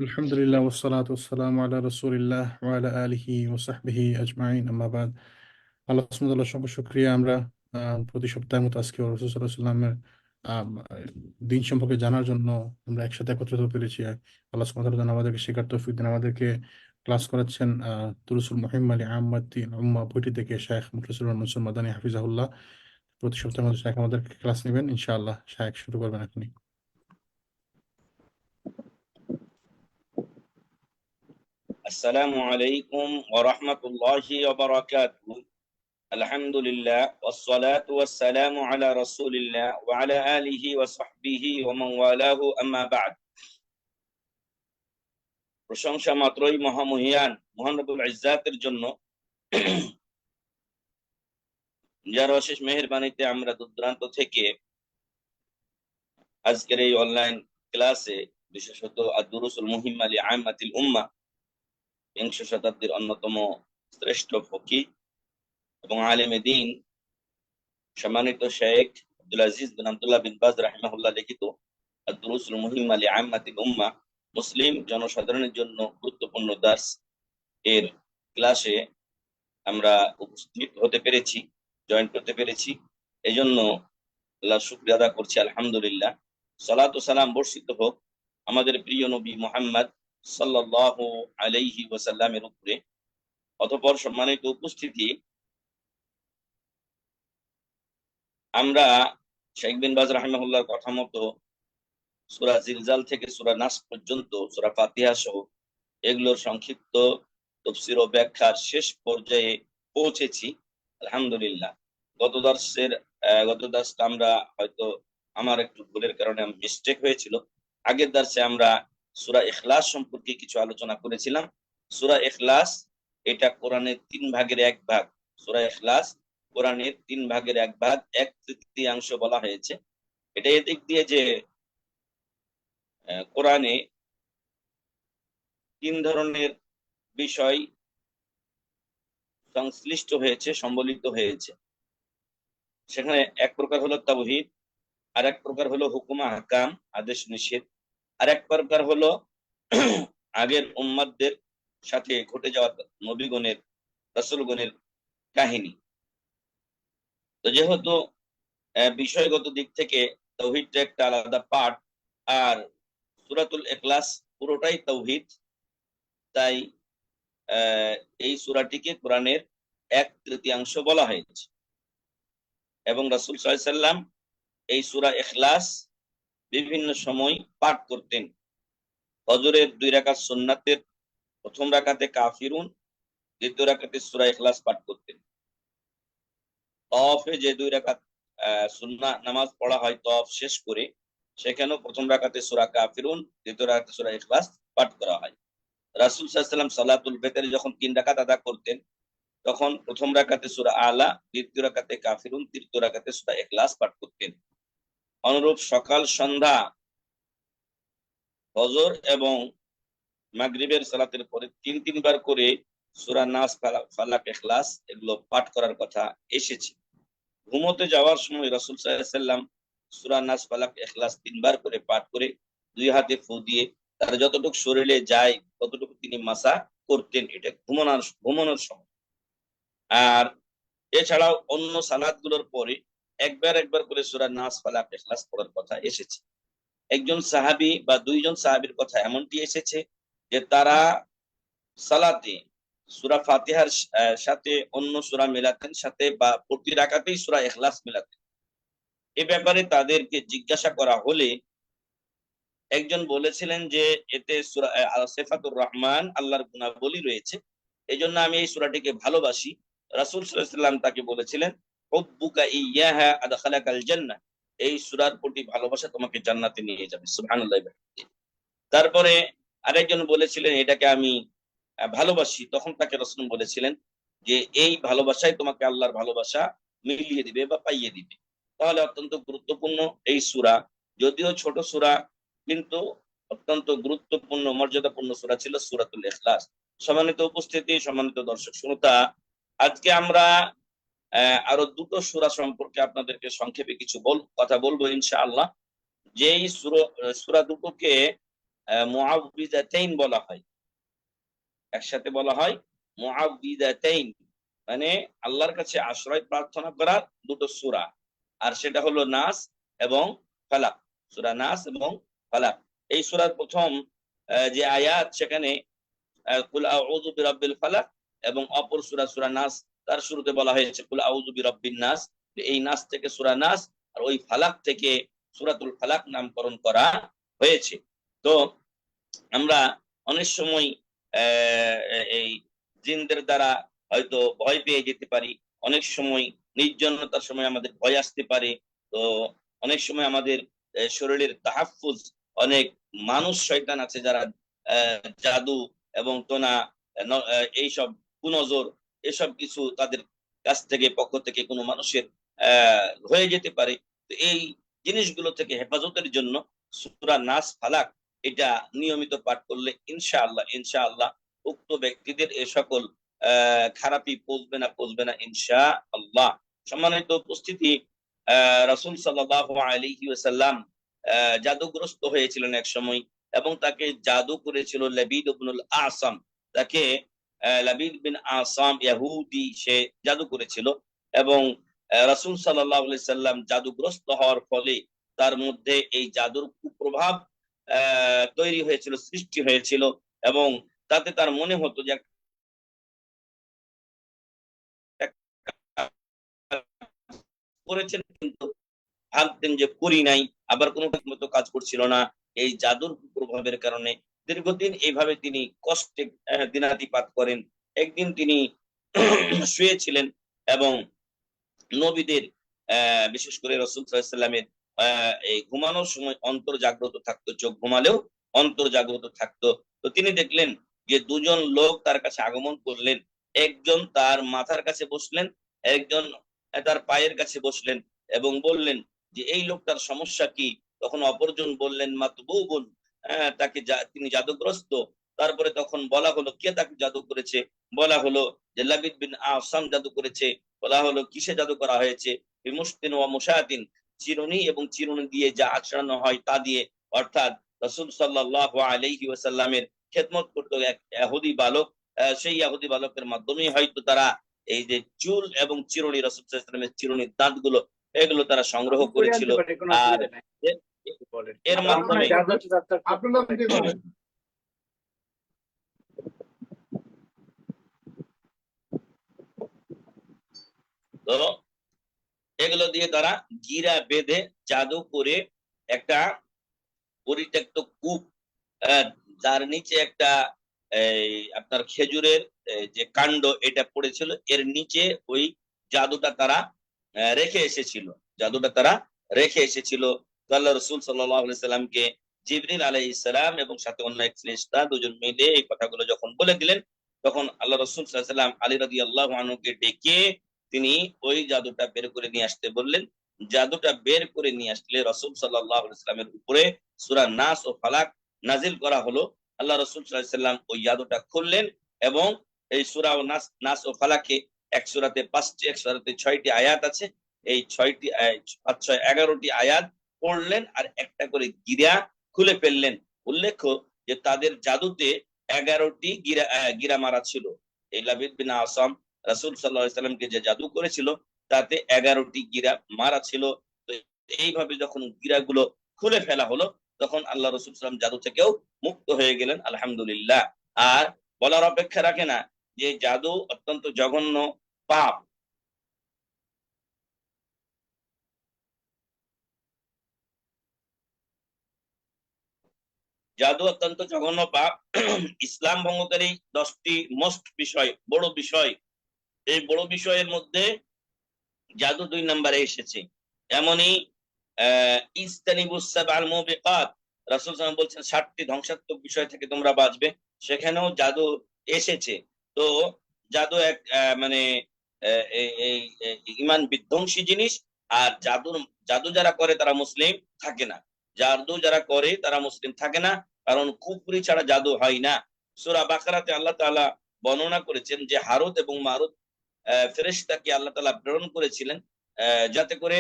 আলহামদুলিল্লাহ ওয়াসসালাতু ওয়াসসালামু আলা রাসূলিল্লাহ ওয়া আলা আলিহি ওয়া সাহবিহি আজমাইন আম্মা বাদ। আল্লাহ সুবহানাহু ওয়া তাআলার সকল শুকরিয়া। আমরা প্রতি সপ্তাহের মতো আজকে রাসূল সাল্লাল্লাহু আলাইহি ওয়াসাল্লামের আহ, দিন সম্পর্কে জানার জন্য আমরা একসাথে একত্রিত হতে পেরেছি। আল্লাহ সুবহানাহু ওয়া তাআলা যেন আমাদেরকে শেখার তৌফিক দেন। আমাদেরকে ক্লাস করাচ্ছেন দুরুসুল মুহিম্মা লিআম্মাতিল উম্মাহ বইটি থেকে শায়খ মুখলিসুর রহমান মনসুর মাদানী হাফিজাহুল্লাহ। প্রতি সপ্তাহের মধ্যে শায়খ আমাদেরকে ক্লাস নেবেন ইনশাআল্লাহ। শায়খ শুরু করবেন এখনই। السلام عليكم ورحمة الله وبركاته. الحمد لله والصلاة والسلام على رسول الله وعلى آله وصحبه ومن والاه أما بعد. প্রশংসা মাত্রই মহামহিয়ান মহান রব্বুল ইজ্জাতের জন্য, যার অশেষ মেহেরবানিতে আমরা দূরদূরান্ত থেকে আজকের এই অনলাইন ক্লাসে, বিশেষত আদ-দুরুসুল মুহিম্মা লিআম্মাতিল উম্মাহ, বিংশ শতাব্দীর অন্যতম শ্রেষ্ঠ ফকিহ এবং আলেমে দ্বীন সম্মানিত শেখ আব্দুল আজিজ বিন আব্দুল্লাহ বিন বাজ রাহিমাহুল্লাহ লিখিত আদ-দুরুসুল মুহিম্মা লিআম্মাতিল উম্মাহ, মুসলিম জনসাধারণের জন্য গুরুত্বপূর্ণ দার্স এর ক্লাসে আমরা উপস্থিত হতে পেরেছি, জয়েন করতে পেরেছি। এই জন্য আল্লাহর শুকরিয়া আদা করছি, আলহামদুলিল্লাহ। সালাত ও সালাম বর্ষিত হোক আমাদের প্রিয় নবী মুহাম্মদ সাল্লাল্লাহু আলাইহি ওয়াসাল্লামের উপরে। অতঃপর সম্মানিত উপস্থিতি, আমরা শেখ বিন বাজ রাহিমাহুল্লাহর কথা মতো সূরা জিলজাল থেকে সূরা নাস পর্যন্ত, সূরা ফাতিহা সহ এগুলোর সংক্ষিপ্ত তাফসীর ও ব্যাখ্যার শেষ পর্যায়ে পৌঁছেছি, আলহামদুলিল্লাহ। গত দার্সটা আমরা হয়তো আমার একটু ভুলের কারণে মিস্টেক হয়েছিল। আগের দার্সে আমরা সূরা ইখলাস সম্পর্কে কিছু আলোচনা করেছিলাম। সূরা ইখলাস এটা কোরআনের 3 ভাগের 1 ভাগ। সূরা ইখলাস কোরআনের 3 ভাগের 1 ভাগ, 1/3 বলা হয়েছে। এটা এদিক দিয়ে যে কোরআনে 3 ধরনের বিষয় সংশ্লিষ্ট হয়েছে, সম্বলিত হয়েছে। সেখানে এক প্রকার হলো তাওহীদ, আর এক প্রকার হলো হুকুম আহকাম, আদেশ নিষেধ, আর এক প্রকার হলো আগের উম্মাদদের সাথে ঘটে যাওয়া নবীগণের, রাসূলগণের কাহিনী। তো যেহেতু বিষয়গত দিক থেকে তাওহীদটা একটা আলাদা পার্ট, আর সূরাতুল ইখলাস পুরোটাই তাওহীদ, তাই এই সূরাটিকে কোরআনের 1/3 বলা হয়েছে। এবং রাসূল সাল্লাল্লাহু আলাইহি সাল্লাম এই সূরা ইখলাস বিভিন্ন সময় পাঠ করতেন। ফজরের 2 রাকাত সুন্নাতের প্রথম রাকাতে কাফিরুন, দ্বিতীয় রাকাতে সূরা ইখলাস পাঠ করতেন। তাওয়াফে যে 2 রাকাত সুন্নাহ নামাজ পড়া হয় তাওয়াফ শেষ করে, সেখানেও প্রথম রাকাতে সূরা কাফিরুন, দ্বিতীয় রাকাতে সূরা ইখলাস পাঠ করা হয়। রাসূল সাল্লাল্লাহু আলাইহি সাল্লাম সালাতুল ফিতরে যখন 3 রাকাত আদা করতেন, তখন প্রথম রাকাতে সূরা আলা, দ্বিতীয় রাকাতে কাফিরুন, তৃতীয় রাকাতে সূরা ইখলাস পাঠ করতেন। অনুরূপ সকাল সন্ধ্যা ফজর এবং মাগরিবের সালাতের পরে 3 বার করে সূরা নাস, ফালাক, ইখলাস এগুলো পাঠ করার কথা এসেছে। ঘুমোতে যাওয়ার সময় রাসূল সাল্লাল্লাহু আলাইহি সাল্লাম সূরা নাস, ফালাক, ইখলাস 3 বার করে পাঠ করে 2 হাতে ফু দিয়ে তার যতটুকু শরীরে যায় ততটুকু তিনি মাসা করতেন। এটা ঘুমানোর সময়। আর এছাড়াও অন্য সালাতগুলোর পরে একবার করে সূরা নাস, ফালাক, ইখলাস পড়ার কথা এসেছে। একজন সাহাবী বা 2 জন সাহাবীর কথা এমনটি এসেছে যে তারা সালাতে সূরা ফাতিহার সাথে অন্য সূরা মেলাতেন, সাথে বা প্রতি রাকাতেই সূরা ইখলাস মেলাতেন। এই ব্যাপারে তাদেরকে জিজ্ঞাসা করা হলে একজন বলেছিলেন যে এতে সূরা সিফাতুর রহমান, আল্লাহর গুণাবলী রয়েছে, এজন্য আমি এই সূরাটিকে ভালোবাসি। রাসূল সাল্লাল্লাহু আলাইহি ওয়াসাল্লাম তাকে বলেছিলেন, হুব্বুকা ইয়াহা আদখালাকাল জান্নাহ, এই সূরার প্রতি ভালোবাসা তোমাকে জান্নাতে নিয়ে যাবে। সুবহানাল্লাহ। তারপরে আরেকজন বলেছিলেন এটাকে আমি ভালোবাসি, তখন তাকে রাসূল বলেছিলেন যে এই ভালোবাসাই তোমাকে আল্লাহর ভালোবাসা মিলিয়ে দিবে বা পাইয়ে দিবে। তাহলে অত্যন্ত গুরুত্বপূর্ণ এই সূরা, যদিও ছোট সূরা, কিন্তু অত্যন্ত গুরুত্বপূর্ণ মর্যাদাপূর্ণ সূরা ছিল সূরাতুল ইখলাস। সম্মানিত উপস্থিতি, সম্মানিত দর্শক শ্রোতা, আজকে আমরা আরো 2টো সূরা সম্পর্কে আপনাদেরকে সংক্ষেপে কিছু কথা বলবো ইনশাআল্লাহ। যেই সূরা দুটোকে মুআউযিযাতাইন বলা হয়, একসাথে বলা হয় মুআউযিযাতাইন, মানে আল্লাহর কাছে আশ্রয় প্রার্থনা করার দুটো সূরা। আর সেটা হলো নাস এবং ফালাক, সূরা নাস এবং ফালাক। এই সূরার প্রথম যে আয়াত, সেখানে কুল আউযু বিরাব্বিল ফালাক, এবং অপর সূরা সূরা নাস, তার শুরুতে বলা হয়েছে কুল আউযু বিরাব্বিন নাস। এই নাস থেকে সূরা নাস, আর ওই ফালাক থেকে সূরাতুল ফালাক নামকরণ করা হয়েছে। তো আমরা অনেক সময় এই জিনদের দ্বারা হয়তো ভয় পেয়ে যেতে পারি, অনেক সময় নির্জনতার সময় আমাদের ভয় আসতে পারে। তো অনেক সময় আমাদের শরীরের তাহাফুজ, অনেক মানুষ শয়তান আছে যারা জাদু এবং টোনা, এইসব কুনজর, এসব কিছু তাদের কাছ থেকে, পক্ষ থেকে কোনো মানুষের হয়ে যেতে পারে। তো এই জিনিসগুলো থেকে হেফাজতের জন্য সূরা নাস ফালাক এটা নিয়মিত পাঠ করলে ইনশাআল্লাহ ইনশাআল্লাহ উক্ত ব্যক্তিদের এ সকল খারাপই পৌঁছবে না ইনশাআল্লাহ। সম্মানিত উপস্থিতি, রাসূল সাল্লাল্লাহু আলাইহি ওয়াসাল্লাম জাদুগ্রস্ত হয়েছিলেন এক সময়, এবং তাকে জাদু করেছিল লাবিদ ইবনুল আসাম। তাকে লাবিদ বিন আসাম ইহুদি, সে জাদু করেছিল, এবং রাসূল সাল্লাল্লাহু আলাইহি সাল্লাম জাদুগ্রস্ত হওয়ার ফলে তার মধ্যে এই জাদুর কুপ্রভাব তৈরি হয়েছিল, সৃষ্টি হয়েছিল, এবং তাতে তার মনে হতো যে করেছেন, কিন্তু ভাবতেন যে করি নাই, আবার কোনো মতো কাজ করছিল না। এই জাদুর প্রভাবের কারণে দীর্ঘদিন এইভাবে তিনি কষ্টে দিনাতিপাত করেন। একদিন তিনি শুয়েছিলেন, এবং নবীদের বিশেষ করে রাসূল সাল্লাল্লাহু আলাইহি ওয়াসাল্লামের এই ঘুমানোর সময় অন্তর জাগ্রত থাকতো, চোখ ঘুমালেও অন্তর জাগ্রত থাকতো। তো তিনি দেখলেন যে দুজন লোক তার কাছে আগমন করলেন। একজন তার মাথার কাছে বসলেন, একজন তার পায়ের কাছে বসলেন, এবং বললেন যে এই লোকটার সমস্যা কি। তখন অপরজন বললেন মাতবুবুন, তাকে তিনি জাদুগ্রস্ত। তারপরে তখন বলা হলো কে তাকে জাদু করেছে, বলা হলো যে লাবিদ বিন আসাম জাদু করেছে। বলা হলো কিসে জাদু করা হয়েছে, বিমুশতিন ওয়া মুশাতিন, চিরুনি এবং চিরুনি দিয়ে যা আঁচড়ানো হয় তা দিয়ে, অর্থাৎ রাসূল সাল্লাল্লাহু আলাইহি ওয়াসাল্লামের খেদমত করতো এক ইহুদি বালক। সেই ইহুদি বালকের মাধ্যমেই হয়তো তারা এই যে চুল এবং চিরুনি, রাসূল সাল্লাল্লাহু আলাইহি ওয়াসাল্লামের চিরুনির দাঁতগুলো, এগুলো তারা সংগ্রহ করেছিল। আর এর মাধ্যমে তো এগুলো দিয়ে তারা গিরা বেঁধে জাদু করে একটা পরিত্যক্ত কূপ, আহ, যার নিচে একটা আপনার খেজুরের যে কাণ্ড এটা পড়েছিল, এর নিচে ওই জাদুটা তারা রেখে এসেছিল, জাদুটা তারা রেখে এসেছিল। তো আল্লাহ রসুল সাল্লাল্লাহু আলাইহি সাল্লামকে জিবরিল আলাইহিস সালাম এবং সাথে অন্য এক ফেরেশতা দুজন মিলে এই কথাগুলো যখন বলে দিলেন, তখন আল্লাহ রসুল সাল্লাল্লাহু আলাইহি সাল্লাম আলী রাদিয়াল্লাহু আনহুকে ডেকে তিনি ওই জাদুটা বের করে নিয়ে আসতে বললেন। জাদুটা বের করে নিয়ে আসলে রাসূল সাল্লাল্লাহু আলাইহি সাল্লামের উপরে সূরা নাস ও ফালাক নাজিল করা হলো। আল্লাহ রাসূল সাল্লাল্লাহু আলাইহি সাল্লাম ওই জাদুটা খুললেন, এবং এই সূরা ও নাস ও ফালাকে এক সূরাতে 5টি, এক সূরাতে 6টি আয়াত আছে। এই 6টি 5 6 11টি আয়াত পড়লেন, আর একটা করে গিরা খুলে ফেললেন। উল্লেখ্য যে তাদের জাদুতে 11টি গিরা মারা ছিল। এই লাবিদ বিন আসাম রাসূল সাল্লাল্লাহু আলাইহি সাল্লামকে যে জাদু করেছিল, তাতে 11টি গিরা মারা ছিল। তো এইভাবে যখন গিরাগুলো খুলে ফেলা হলো, তখন আল্লাহ রসুল সাল্লাম জাদু থেকেও মুক্ত হয়ে গেলেন, আলহামদুলিল্লাহ। আর বলার অপেক্ষা রাখে না যে জাদু অত্যন্ত জঘন্য পাপ। জাদু অত্যন্ত জঘন্য পাপ। ইসলাম ভঙ্গকারী 10টি মোস্ট বিষয়, বড় বিষয়। এই বড় বিষয়ের মধ্যে জাদু 2 নম্বরে এসেছে। এমনই ইজতানিবুস সাবআল মুবিকাত, রাসূল সাল্লাল্লাহু আলাইহি ওয়াসাল্লাম বলছেন 7টি ধ্বংসাত্মক বিষয় থেকে তোমরা বাঁচবে, সেখানেও জাদু এসেছে। তো জাদু এক মানে ঈমান বিধ্বংসী জিনিস। আর জাদু যারা করে তারা মুসলিম থাকে না, জাদু যারা করে তারা মুসলিম থাকে না, কারণ কুফরি ছাড়া জাদু হয় না। সূরা বাকারাতে আল্লাহ তাআলা বর্ণনা করেছেন যে হারুত এবং মারুত ফেরেশতাকে আল্লাহ তাআলা প্রেরণ করেছিলেন যাতে করে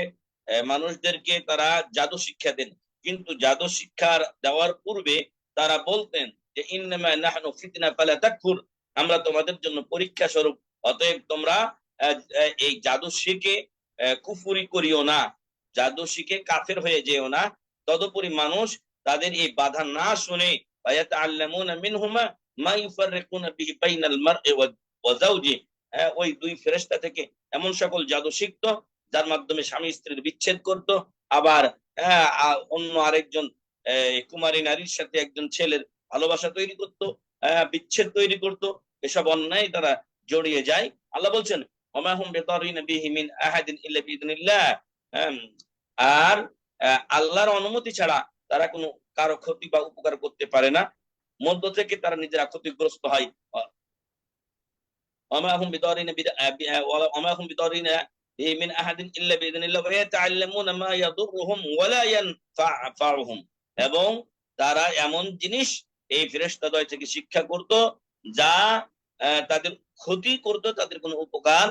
মানুষদেরকে তারা জাদু শিক্ষা দেন। কিন্তু জাদু শিক্ষা দেওয়ার পূর্বে তারা বলতেন যে ইন্নামা নাহনু ফিতনা ফালা তাকফুর, আমরা তোমাদের জন্য পরীক্ষা স্বরূপ, অতএব তোমরা এই জাদু শিখে কুফরি করিও না, জাদু শিখে কাফের হয়ে যেও না। তদুপরি মানুষ তাদের এই বাধা না শুনে ফায়াতাআল্লামুনা মিনহুমা মা ইউফাররিকুনা বিহি বাইনাল মারই ওয়া যাওজি, ওই দুই ফেরেশতা থেকে এমন সকল জাদু শিখতো যার মাধ্যমে স্বামী স্ত্রীর বিচ্ছেদ করত, আবার অন্য আরেকজন কুমারী নারীর সাথে একজন ছেলের ভালোবাসা তৈরি করত, বিচ্ছেদ তৈরি করত। এসব অন্যায় তারা জড়িয়ে যায়। আল্লাহ বলছেন ওমা হুম বিতারিনা বিহি মিন আহাদিন ইল্লা বিইذنিল্লাহ, আর আল্লাহর অনুমতি ছাড়া তারা কোনো কারো ক্ষতি বা উপকার করতে পারে না, মধ্য থেকে তারা নিজেরা ক্ষতিগ্রস্ত হয়। ওমা হুম বিতারিনা ওমা হুম বিতারিনা বিহি মিন আহাদিন ইল্লা বিইذنিল্লাহ ওয়া ইয়াতাআল্লামুনা মা ইয়াদুররুহুম ওয়া লা ইয়ানফাউহুম, এবং তারা এমন জিনিস এই ফেরেশতাদ্বয় থেকে শিক্ষা করত যা তাদের ক্ষতি করত, তাদের কোনো উপকার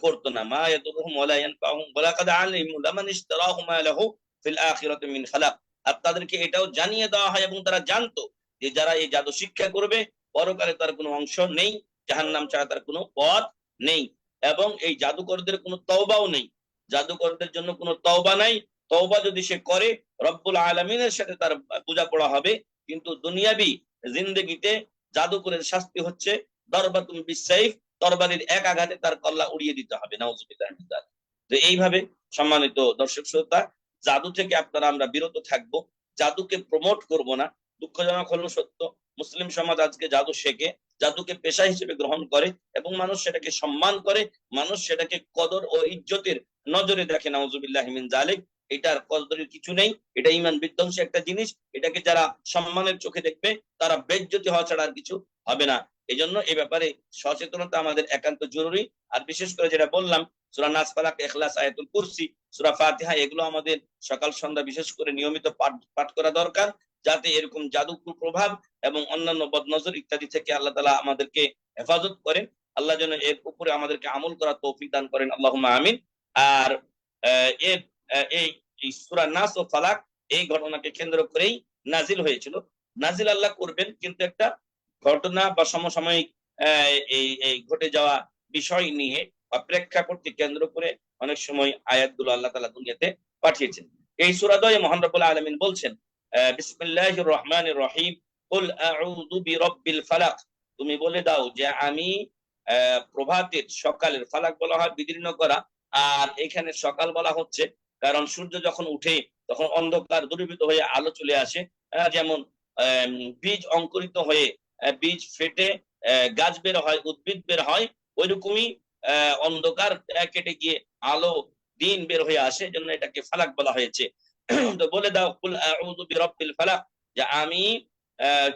করতো না। মা ইয়াদুররুহুম ওয়া লা ইয়ানফাউহুম ওয়া লাকাদ আলিমু লামান ইশতারাহু মা লাহু ফিল আখিরাতি মিন খালাক, আর তাদেরকে এটাও জানিয়ে দেওয়া হয় এবং তারা জানতো যে যারা এই জাদু শিক্ষা করবে পরকালে তার কোনো অংশ নেই, জাহান্নাম ছাড়া তার কোনো পথ নেই, এবং এই জাদুকরদের কোনো তওবাও নেই, জাদুকরদের জন্য কোনো তওবা নাই। তওবা যদি সে করে রব্বুল আলামিনের সাথে তার বোঝাপড়া হবে, কিন্তু দুনিয়াবি জিন্দেগিতে জাদুকরের শাস্তি হচ্ছে দরবাতুন বিসাইফ, তরবারির এক আঘাতে তার কল্লা উড়িয়ে দিতে হবে, নাউজুবিল্লাহ মিন যালিক। তো এইভাবে সম্মানিত দর্শক শ্রোতা, জাদু থেকে আপনারা আমরা বিরত থাকব, জাদুকে প্রমোট করব না। দুঃখজনক হলো সত্য, মুসলিম সমাজ আজকে জাদু শেখে, জাদুকে পেশা হিসেবে গ্রহণ করে এবং মানুষ সেটাকে সম্মান করে, মানুষ সেটাকে কদর ও ইজ্জতের নজরে দেখে, নাউজুবিল্লাহ মিন যালিক। এটার কদরের কিছু নেই, এটা ঈমান বিধ্বংসী একটা জিনিস। এটাকে যারা সম্মানের চোখে দেখবে তারা বেইজ্জতি হওয়া ছাড়া আর কিছু হবে না। এই জন্য এই ব্যাপারে সচেতনতা আমাদের একান্ত জরুরি। আর বিশেষ করে যেটা বললাম, সূরা নাস, ফালাক, ইখলাস, আয়াতুল কুরসি, সূরা ফাতিহা, এগুলো আমাদের সকাল সন্ধ্যা বিশেষ করে নিয়মিত পাঠ করা দরকার, যাতে এরকম জাদু কুপ্রভাব এবং অন্যান্য বদনজর ইত্যাদি থেকে আল্লাহ তাআলা আমাদেরকে হেফাজত করেন। আল্লাহ যেন এর উপরে আমাদেরকে আমল করার তৌফিক দান করেন, আল্লাহুম্মা আমিন। আর এর এই সূরা নাস ও ফালাক এই ঘটনাকে কেন্দ্র করেই নাজিল হয়েছিল। নাজিল আল্লাহ করবেন, কিন্তু একটা ঘটনা বা সমসাময়িক এই ঘটে যাওয়া বিষয় নিয়ে বা প্রেক্ষাপটকে কেন্দ্র করে অনেক সময় আয়াতগুলো আল্লাহ তাআলা দুনিয়াতে পাঠিয়েছেন। এই সূরা দ্বয়ে মহান রব্বুল আলামিন বলছেন বিসমিল্লাহির রহমানির রহিম, কুল আউযু বিরাব্বিল ফালাক, তুমি বলে দাও যে আমি প্রভাতের, সকালের, ফালাক বলা হয় বিদীর্ণ করা, আর এখানে সকাল বলা হচ্ছে কারণ সূর্য যখন উঠে তখন অন্ধকার দূরীভূত হয়ে আলো চলে আসে। যেমন বীজ অঙ্কুরিত হয়ে বীজ ফেটে গাছ বের হয়, উদ্ভিদ বের হয়, ওইরকমই অন্ধকার কেটে গিয়ে আলো, দিন বের হয়ে আসে, জন্য এটাকে ফালাক বলা হয়েছে। তো বলে দাও কুল আউযু বিরাব্বিল ফালাক, যে আমি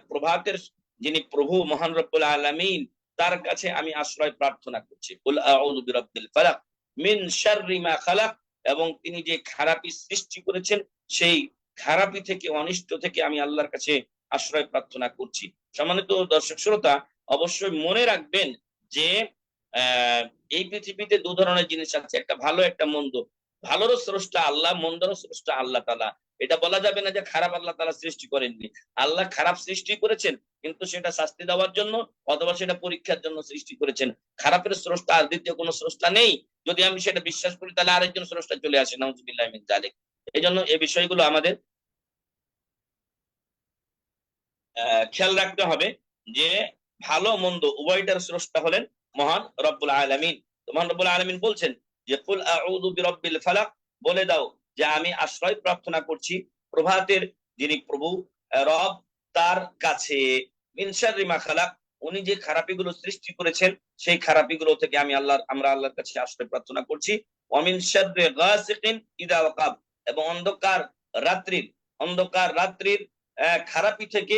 প্রভাতের যিনি প্রভু মহান রব্বুল আলামিন তার কাছে আমি আশ্রয় প্রার্থনা করছি। কুল আউযু বিরাব্বিল ফালাক মিন শাররি মা খালাক, এবং তিনি যে খারাপি সৃষ্টি করেছেন সেই খারাপি থেকে, অনিষ্ট থেকে আমি আল্লাহর কাছে আশ্রয় প্রার্থনা করছি। সম্মানিত দর্শক শ্রোতা, অবশ্যই মনে রাখবেন যে এই পৃথিবীতে দু ধরনের জিনিস আছে, একটা ভালো একটা মন্দ। ভালোরও স্রষ্টা আল্লাহ, মন্দরও স্রষ্টা আল্লাহ তাআলা। এটা বলা যাবে না যে খারাপ আল্লাহ তাআলা সৃষ্টি করেননি। আল্লাহ খারাপ সৃষ্টি করেছেন, কিন্তু সেটা শাস্তি দেওয়ার জন্য অথবা সেটা পরীক্ষার জন্য সৃষ্টি করেছেন। খারাপের স্রষ্টা আর দ্বিতীয় কোনো স্রষ্টা নেই। যদি আমি সেটা বিশ্বাস করি তাহলে আরেকজন স্রষ্টা চলে আসে, নাউজুবিল্লাহ মিন যালিক। এই জন্য এই বিষয়গুলো আমাদের খেয়াল রাখতে হবে যে ভালো মন্দ উভয়টার স্রষ্টা হলেন মহান রব্বুল আলামিন। তো মহান রব্বুল আলামিন বলছেন যে কুল আউযু বিরাব্বিল ফালাক, বলে দাও যে আমি আশ্রয় প্রার্থনা করছি প্রভাতের যিনি প্রভু রব তার কাছে, মিন শাররি মা খালাক, উনি যে খারাপিগুলো সৃষ্টি করেছেন সেই খারাপিগুলো থেকে আমরা আল্লাহর কাছে আশ্রয় প্রার্থনা করছি। ওয়া মিন শাররি গাসিকিন ইযা ওয়াকাব, এবং অন্ধকার রাত্রির খারাপি থেকে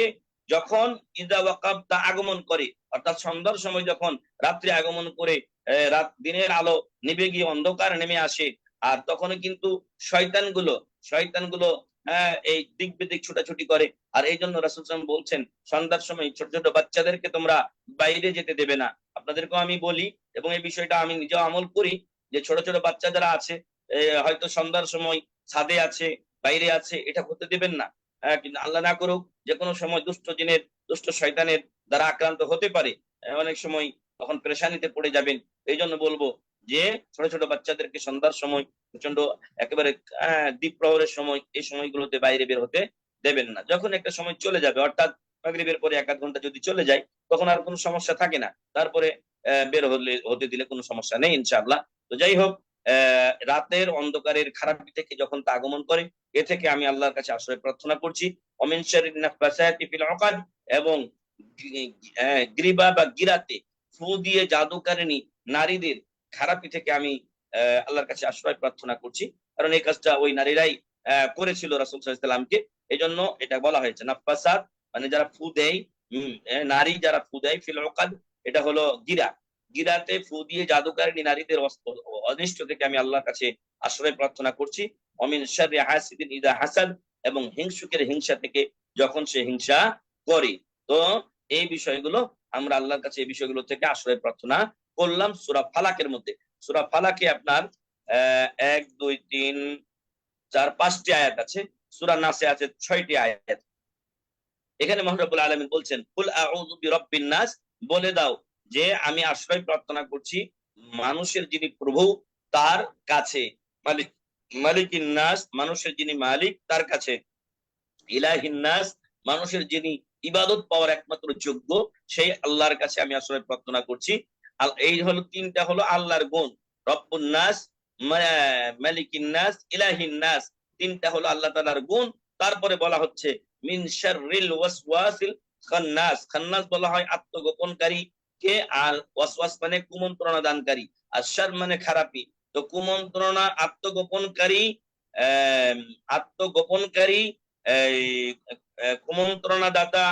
যখন ইযা ওয়াকাব তা আগমন করে, অর্থাৎ সন্ধ্যার সময় যখন রাত্রি আগমন করে দিনের আলো নিভে গিয়ে অন্ধকার নেমে আসে, আর তখন কিন্তু শয়তানগুলো এই দিক বিদিক ছুটাছুটি করে। আর এই জন্য রাসূল সাল্লাল্লাহু আলাইহি ওয়াসাল্লাম বলছেন সন্ধ্যার সময় ছোট ছোট বাচ্চাদেরকে তোমরা বাইরে যেতে দেবে না। আপনাদেরকেও আমি বলি এবং এই বিষয়টা আমি নিজেও আমল করি, যে ছোট ছোট বাচ্চা যারা আছে হয়তো সন্ধ্যার সময় ছাদে আছে, বাইরে আছে, এটা করতে দেবেন না। কিন্তু আল্লাহ না করুক যে কোনো সময় দুষ্ট শয়তানের দ্বারা আক্রান্ত হতে পারে। অনেক সময় তখন পেরেশানিতে পড়ে যাবেন। এই জন্য বলবো যে ছোট ছোট বাচ্চাদেরকে সন্ধ্যার সময় প্রচন্ড একেবারে দ্বীপ প্রহরের সময়, এই সময়গুলোতে বাইরে বের হতে দেবেন না। যখন একটা সময় চলে যাবে, অর্থাৎ মাগরিবের পরে 1 আধ ঘন্টা যদি চলে যায়, তখন আর কোনো সমস্যা থাকে না। তারপরে বের হতে দিলে কোনো সমস্যা নেই ইনশাআল্লাহ। তো যাই হোক, রাতের অন্ধকারের খারাপি থেকে যখন তা আগমন করে, এ থেকে আমি আল্লাহর কাছে আশ্রয় প্রার্থনা করছি। অমিন শাররিন নাফাসাতি ফিল উকাদ, এবং গ্রীবা বা গিরাতে ফু দিয়ে জাদুকারিনী নারীদের খারাপি থেকে আমি আল্লাহর কাছে আশ্রয় প্রার্থনা করছি। কারণ এই কাজটা ওই নারীরাই করেছিল রাসূল সাল্লাল্লাহু আলাইহি সাল্লামকে। এজন্য এটা বলা হয়েছে নাফাসাত, মানে যারা ফু দেয়, নারী যারা ফু দেয়, ফিল উকাদ এটা হলো গিরা। গিরাতে ফু দিয়ে জাদুকারিনী নারীদের অনিষ্ট থেকে আমি আল্লাহর কাছে আশ্রয় প্রার্থনা করছি। অমিন শাররি হাসিদিন ইযা হাসাদ, এবং হিংসুকের হিংসা থেকে যখন সে হিংসা করে। তো এই বিষয়গুলো আমরা আল্লাহর কাছে এই বিষয়গুলো থেকে আশ্রয় প্রার্থনা করলাম সূরা ফালাকের মধ্যে। সূরা ফালাকে আপনার 1 2 3 4 5টি আয়াত আছে। সূরা নাসে আছে 6টি আয়াত। এখানে মহান রব্বুল আলামিন বলছেন, কুল আউযু বিরাব্বিন নাস, বলে দাও যে আমি আশ্রয় প্রার্থনা করছি মানুষের যিনি প্রভু তার কাছে, মালিক মালিকিন নাস, মানুষের যিনি মালিক তার কাছে, ইলাহিন নাস, মানুষের যিনি ইবাদত পাওয়ার একমাত্র যোগ্য সেই আল্লাহর কাছে আমি আশ্রয় প্রার্থনা করছি। এই হলো তিনটা হলো আল্লাহর গুণ, রব্বুন নাস, মালিকিন নাস, ইলাহিন নাস, তিনটা হলো আল্লাহ তাআলার গুণ। তারপরে বলা হচ্ছে মিন শাররিল ওয়াসওয়াসিল খান্নাস, খান্নাস বলা হয় আত্মগোপনকারী কে, আর ওয়াসওয়াস মানে কুমন্ত্রণা দানকারী, আর শার মানে খারাপি। তো কুমন্ত্রণা, আত্মগোপনকারী, আত্মগোপনকারী, এই কুমন্ত্রণা দাতা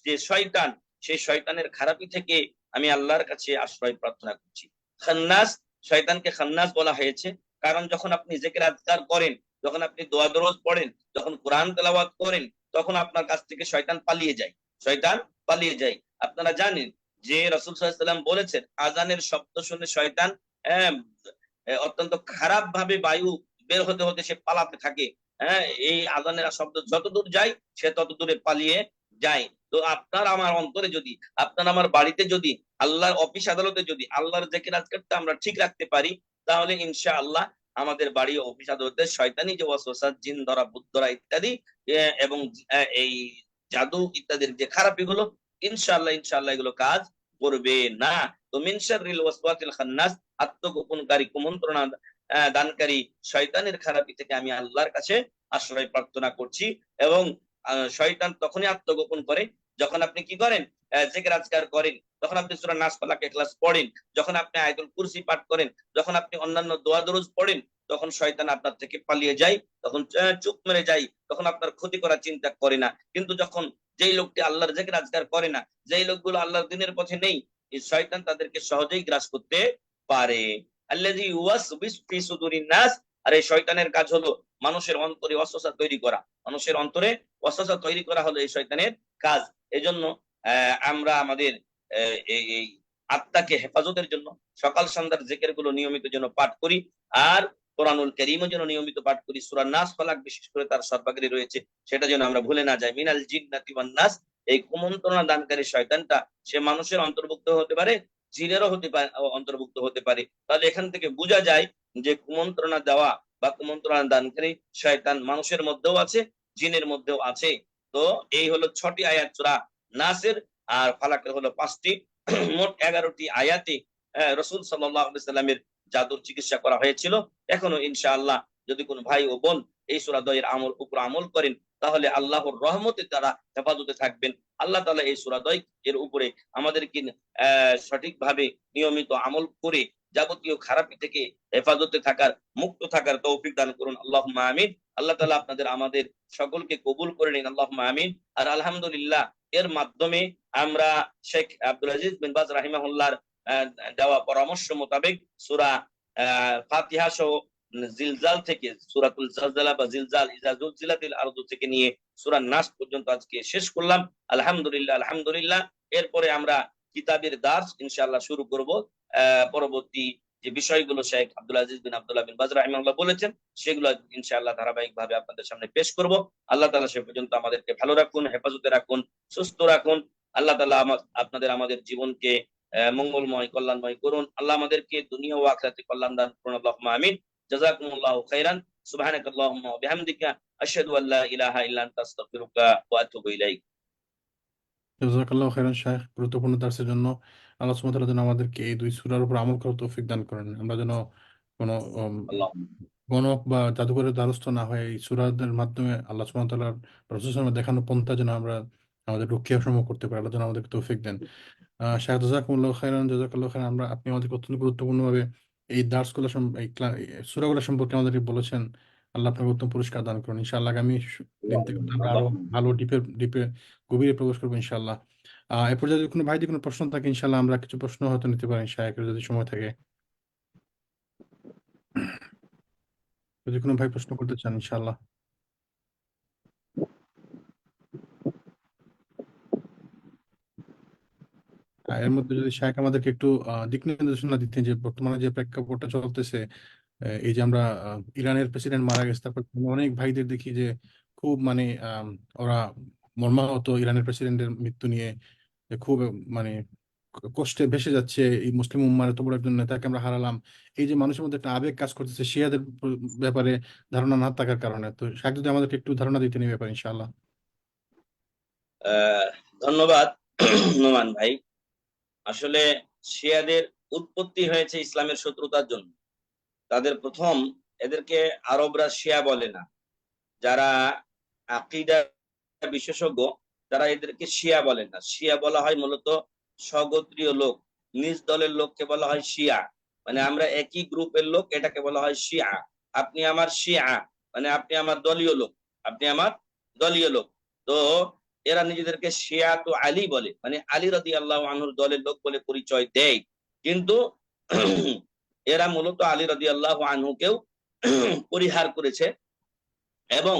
যে শয়তান, সেই শয়তানের খারাপি থেকে আমি আল্লাহর কাছে আশ্রয় প্রার্থনা করছি। খান্নাস, শয়তানকে খান্নাস বলা হয়েছে কারণ যখন আপনি জিকির আজকার করেন, যখন আপনি দোয়া দরুদ পড়েন, যখন কোরআন তেলাওয়াত করেন, তখন আপনার কাছ থেকে শয়তান পালিয়ে যায়, শয়তান পালিয়ে যায়। আপনারা জানেন যে রাসূল সাল্লাল্লাহু আলাইহি ওয়াসাল্লাম বলেছেন, আজানের শব্দ শুনে শয়তান আহ, অত্যন্ত খারাপ ভাবে বায়ু বের হতে হতে সে পালাতে থাকে। এই আজানের শব্দ যত দূর যায় সে তত দূরে পালিয়ে যায়। তো আপনার আমার অন্তরে যদি, আপনার আমার বাড়িতে যদি, আল্লাহর অফিস আদালতে যদি আল্লাহর জিকির আজকারটা আমরা ঠিক রাখতে পারি, তাহলে ইনশাআল্লাহ আমাদের বাড়ি ও অফিস আদালতে শয়তানি যে ওয়াসওয়াসা, জিন ধরা, ভূত ধরা ইত্যাদি এবং এই জাদু ইত্যাদির যে খারাপি গুলো, ইনশাআল্লাহ ইনশাআল্লাহ এগুলো কাজ করবে না। তো মিন শাররিল ওয়াসওয়াসিল খান্নাস, আত্মগোপনকারী, কুমন্ত্রণা দানকারী শয়তানের খারাপি থেকে আমি আল্লাহর কাছে আশ্রয় প্রার্থনা করছি। এবং শয়তান তখনই আত্মগোপন করে যখন আপনি কি করেন, জিকির আজকার করেন, যখন আপনি সূরা নাস, ফালাক, ইখলাস পড়েন, যখন আপনি আয়াতুল কুরসি পাঠ করেন, যখন আপনি অন্যান্য দোয়া দরুদ পড়েন, তখন শয়তান আপনার থেকে পালিয়ে যায়, তখন চুপ মেরে যায়, তখন আপনার ক্ষতি করার চিন্তা করে না। কিন্তু যখন যেই লোকটি আল্লাহর জিকির আজকার করে না, যেই লোকগুলো আল্লাহর দ্বীনের পথে নেই, এই শয়তান তাদেরকে সহজেই গ্রাস করতে পারে। আল্লাযী ইউওয়াসবিস ফি সুদুরিন নাস, আর এই শয়তানের কাজ হলো মানুষের অন্তরে ওয়াসওয়াসা তৈরি করা, মানুষের অন্তরে ওয়াসওয়াসা তৈরি করা হলো এই শয়তানের কাজ। এজন্য আমরা আমাদের এই আত্মাকে হেফাজতের জন্য সকাল সন্ধ্যার জিকির গুলো নিয়মিত যেন পাঠ করি, আর কোরআনুল কারীমও যেন নিয়মিত পাঠ করি। সূরা নাস, ফালাক বিশেষ করে তার সর্বাগ্রে রয়েছে, সেটা যেন আমরা ভুলে না যাই। মিনাল জিন্নাতি ওয়ান নাস, এই কুমন্ত্রণা দানকারী শয়তানটা সে মানুষের অন্তর্ভুক্ত হতে পারে, জিনেরও হতে পারে, অন্তর্ভুক্ত হতে পারে। তাহলে এখান থেকে বোঝা যায় যে কুমন্ত্রণা দেওয়া বা কুমন্ত্রণা দানকারী শয়তান মানুষের মধ্যেও আছে, জিনের মধ্যেও আছে। তো এই হলো 6টি আয়াত সূরা নাসের, আর ফালাকের হলো 5টি। মোট 11টি আয়াতে রাসূল সাল্লাল্লাহু আলাইহি সাল্লামের জাদুর চিকিৎসা করা হয়েছিল। এখনো ইনশাআল্লাহ যদি কোনো ভাই ও বোন এই সূরা দ্বয়ের উপর আমল করেন, তাহলে আল্লাহর রহমতে তারা হেফাজতে থাকবেন। আল্লাহ তাআলা এই সূরা দ্বয় এর উপরে আমাদেরকে সঠিকভাবে নিয়মিত আমল করে যাবতীয় খারাপি থেকে হেফাজতে থাকার, মুক্ত থাকার তৌফিক দান করুন। আল্লাহুম্মা আমিন। আল্লাহ তাআলা আপনাদের আমাদের সকলকে কবুল করে নিন। আল্লাহুম্মা আমিন। আর আলহামদুলিল্লাহ, এর মাধ্যমে আমরা শেখ আব্দুল আজিজ বিন বাজ রাহিমাহুল্লাহর দেওয়া পরামর্শ মোতাবেক সূরা ফাতিহা সহ জিলজাল থেকে, সূরাতুল জালজালা বা জিলজাল, ইজা জুলজিলাতিল আরদু থেকে নিয়ে সূরা নাস পর্যন্ত আজকে শেষ করলাম। আলহামদুলিল্লাহ আলহামদুলিল্লাহ। এরপরে আমরা কিতাবের দার্স ইনশাআল্লাহ শুরু করব পরবর্তী যে বিষয়গুলো শেখ আব্দুল আজিজ বিন আব্দুল্লাহ বিন বাজ রাহিমাহুল্লাহ বলেছেন, সেগুলো ইনশাআল্লাহ ধারাবাহিকভাবে আপনাদের সামনে পেশ করব। আল্লাহ তাআলা সে পর্যন্ত আমাদেরকে ভালো রাখুন, হেফাজতে রাখুন, সুস্থ রাখুন। আল্লাহ তাআলা আমাদের জীবনকে মঙ্গলময়, কল্যাণময় করুন। আল্লাহ আমাদেরকে দুনিয়া ও আখিরাতে কল্যাণ দান করুন। আল্লাহুম্মা আমিন। জাযাকুমুল্লাহু খাইরান। সুবহানাকাল্লাহুম্মা ওয়া বিহামদিকা আশহাদু আল্লা ইলাহা ইল্লা আনতা আস্তাগফিরুকা ওয়া আতুবু ইলাইক। জাযাকাল্লাহু খাইরান শাইখ, গুরুত্বপূর্ণ দার্সের জন্য। আল্লাহ সুবহানাহু ওয়া তাআলা যেন আমাদেরকে এই দুই সূরার উপর আমল করার তৌফিক দান করেন। আমরা যেন কোনো আল্লাহুম্মা গণক বা জাদুঘরের দ্বারস্থ না হয়ে এই সূরাদের মাধ্যমে আল্লাহ সুবহানাহু ওয়া তাআলার রাসূল সাল্লাল্লাহু আলাইহি ওয়াসাল্লামের দেখানো পন্থা যেন আমরা আমাদের রুকিয়া সমূহ করতে পারি। আল্লাহ যেন আমাদেরকে তৌফিক দেন। শাহ জাযাকুমুল্লাহু খাইরান, জাযাকাল্লাহু খাইরান। আপনি আমাদেরকে অত্যন্ত গুরুত্বপূর্ণভাবে এই দার্সগুলো এই সূরাগুলো সম্পর্কে আমাদেরকে বলেছেন। আল্লাহ আপনাকে উত্তম পুরস্কার দান করুন। ইনশাআল্লাহ আগামী দিন থেকে আমরা আরো আল্লাহুম্মা ভালো ডিপে ডিপে গভীরে প্রবেশ করবো ইনশাআল্লাহ। এ পর্যায়ে যদি কোনো ভাইদের কোনো প্রশ্ন থাকে ইনশাআল্লাহ আমরা কিছু প্রশ্ন হয়তো নিতে পারি শায়েখের যদি সময় থাকে। যদি কোনো ভাই প্রশ্ন করতে চান ইনশাআল্লাহ। এর মধ্যে যদি শায়েখ আমাদেরকে একটু দিক নির্দেশনা দিতেন যে বর্তমানে যে প্রেক্ষাপটটা চলতেছে, এই যে আমরা ইরানের প্রেসিডেন্ট মারা গেছে, তারপর অনেক ভাইদের দেখি যে খুব মানে ওরা মর্মাহত ইরানের প্রেসিডেন্টের মৃত্যু নিয়ে, যে খুব মানে কষ্টে ভেসে যাচ্ছে এই মুসলিম উম্মার এত বড় একজন নেতাকে আমরা হারালাম। এই যে মানুষের মধ্যে একটা আবেগ কাজ করতেছে শিয়াদের ব্যাপারে ধারণা না থাকার কারণে, তো শায়েখ যদি আমাদেরকে একটু ধারণা দিতেন এই ব্যাপারে ইনশাআল্লাহ। ধন্যবাদ নোমান ভাই। আসলে শিয়াদের উৎপত্তি হয়েছে ইসলামের শত্রুতার জন্য। তাদের প্রথম, এদেরকে আরবরা শিয়া বলে না, যারা আকীদা বিশেষজ্ঞ তারা এদেরকে শিয়া বলে না। শিয়া বলা হয় মূলত স্বগোত্রীয় লোক, নিজ দলের লোককে বলা হয় শিয়া। মানে আমরা একই গ্রুপের লোক, এটাকে বলা হয় শিয়া। আপনি আমার শিয়া, মানে আপনি আমার দলীয় লোক, আপনি আমার দলীয় লোক। তো এরা নিজেদেরকে শিয়া তো আলী বলে, মানে আলী রাদিয়াল্লাহু আনহুর দলের লোক বলে পরিচয় দেয়। কিন্তু এরা মূলত আলী রাদিয়াল্লাহু আনহুকেও পরিহার করেছে। এবং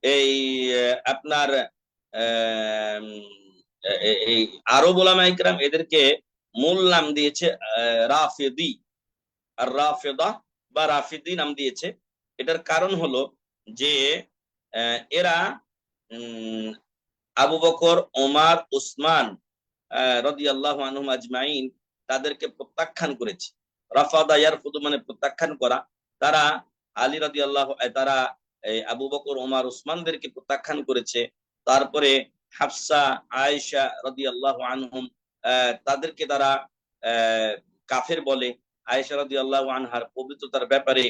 এই আপনার আম, এই আরব ওলামা ইকরাম এদেরকে মূল নাম দিয়েছে রাফিদি আর রাফিদা বা রাফিদি নাম দিয়েছে। এটার কারণ হলো যে এরা আবু বকর, ওমর, উসমান রাদিয়াল্লাহু আনহুম আজমাইন তাদেরকে প্রত্যাখ্যান করেছে। রাফাদা ইয়ারফুদু মানে প্রত্যাখ্যান করা। তারা আলী রাদিয়াল্লাহু তারা আবু বকর, ওমর, উসমানদেরকে প্রত্যাখ্যান করেছে। তারপরে হাফসা, আয়েশা রাদিয়াল্লাহু আনহুম তাদেরকে তারা কাফের বলে। আয়েশা রাদিয়াল্লাহু আনহার পবিত্রতার ব্যাপারে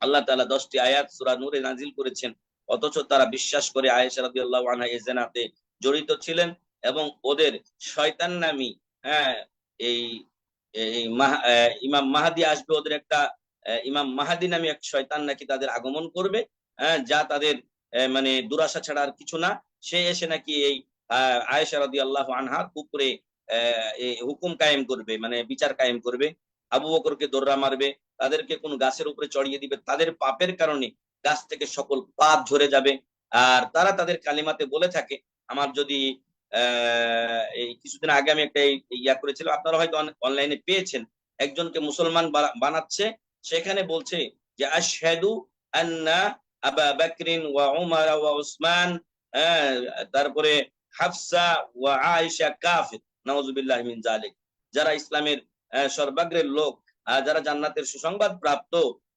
আল্লাহ তাআলা 10টি আয়াত সূরা নূরে নাজিল করেছেন, অথচ তারা বিশ্বাস করে আয়েশা রাদিয়াল্লাহু আনহা এই জিনাতে জড়িত ছিলেন। এবং ওদের শয়তান নামী হ্যাঁ এই এই ইমাম মাহাদি আসবে, ওদের একটা ইমাম মাহাদি নামে এক শয়তান নাকি তাদের আগমন করবে, যা তাদের মানে দুরাশা ছাড়া আর কিছু না। সে এসে নাকি এই আয়েশা রাদিয়াল্লাহু আনহার উপরে হুকুম কায়েম করবে, মানে বিচার কায়েম করবে। আবু বকরকে দোররা মারবে, তাদেরকে কোন গাছের উপরে চড়িয়ে দিবে, তাদের পাপের কারণে গাছ থেকে সকল পাপ ঝরে যাবে। আর তারা তাদের কালিমাতে বলে থাকে, আমার যদি এই কিছুদিন আগে আমি একটা ইয়া করেছিলাম, আপনারা হয়তো অনলাইনে পেয়েছেন, একজনকে মুসলমান বানাচ্ছে, সেখানে বলছে যে আশহাদু আন্না আবা বকরিন ওয়া উমর ওয়া উসমান, তারপরে হাফসা ওয়া আয়েশা কাফির, নাউযুবিল্লাহি মিন যালিক। যারা ইসলামের সর্বাগ্রের লোক, যারা জান্নাতের সুসংবাদ প্রাপ্ত,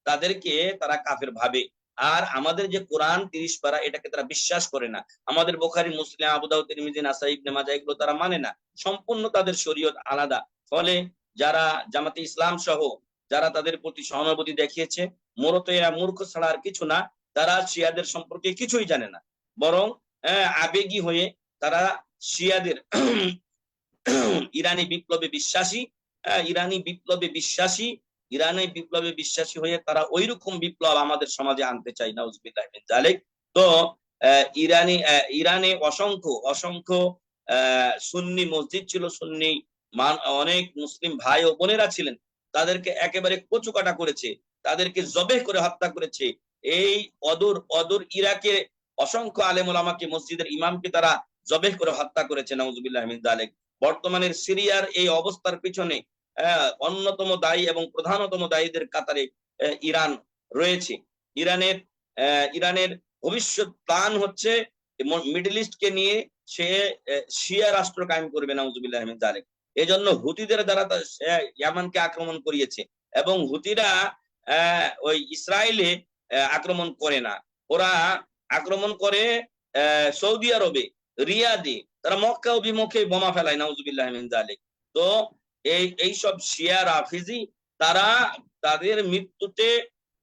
তাদেরকে তারা কাফের ভাবে। আর আমাদের যে কোরআন 30 পারা, এটাকে তারা বিশ্বাস করে না। আমাদের বুখারী, মুসলিম, আবু দাউদ, তিরমিজি, নাসাই, ইবনে মাজাহ এগুলো তারা মানে না। সম্পূর্ণ তাদের শরীয়ত আলাদা। ফলে যারা জামাতে ইসলাম সহ যারা তাদের প্রতি সহানুভূতি দেখিয়েছে, মূলত এরা মূর্খ ছাড়া আর কিছু না। তারা শিয়াদের সম্পর্কে কিছুই জানে না, বরং আবেগী হয়ে তারা শিয়াদের ইরানি বিপ্লবে বিশ্বাসী, ইরানি বিপ্লবে বিশ্বাসী, ইরানি বিপ্লবে বিশ্বাসী হয়ে তারা ওইরকম বিপ্লব আমাদের সমাজে আনতে চায়, নাউজুবিল্লাহি মিন যালিক। তো ইরানে অসংখ্য অসংখ্য সুন্নি মসজিদ ছিল, সুন্নি অনেক মুসলিম ভাই ও বোনেরা ছিলেন, তাদেরকে একেবারে কচুকাটা করেছে, তাদেরকে জবেহ করে হত্যা করেছে। এই অদূর অদূর ইরাকে অসংখ্য আলেম ওলামাকে, মসজিদের ইমামকে তারা জবেহ করে হত্যা করেছে, নাউজুবিল্লাহি মিন যালিক। বর্তমানের সিরিয়ার এই অবস্থার পিছনে অন্যতম দায়ী এবং প্রধানতম দায়ীদের কাতারে ইরান রয়েছে। ইরানের ইরানের ভবিষ্যৎ প্ল্যান হচ্ছে মিডল ইস্টকে নিয়ে সে শিয়া রাষ্ট্র কায়েম করবে, নাউজুবিল্লাহ মিন যালিক। এজন্য হুতিদের দ্বারা ইয়ামানকে আক্রমণ করিয়েছে, এবং হুতিরা ওই ইসরায়েলে আক্রমণ করে না, ওরা আক্রমণ করে সৌদি আরবে, রিয়াদে, তারা মক্কা অভিমুখে বোমা ফেলায়, নাউজুবিল্লাহ মিন যালিক। তো এইসব শিয়া রাফিজি তারা তাদের মৃত্যুতে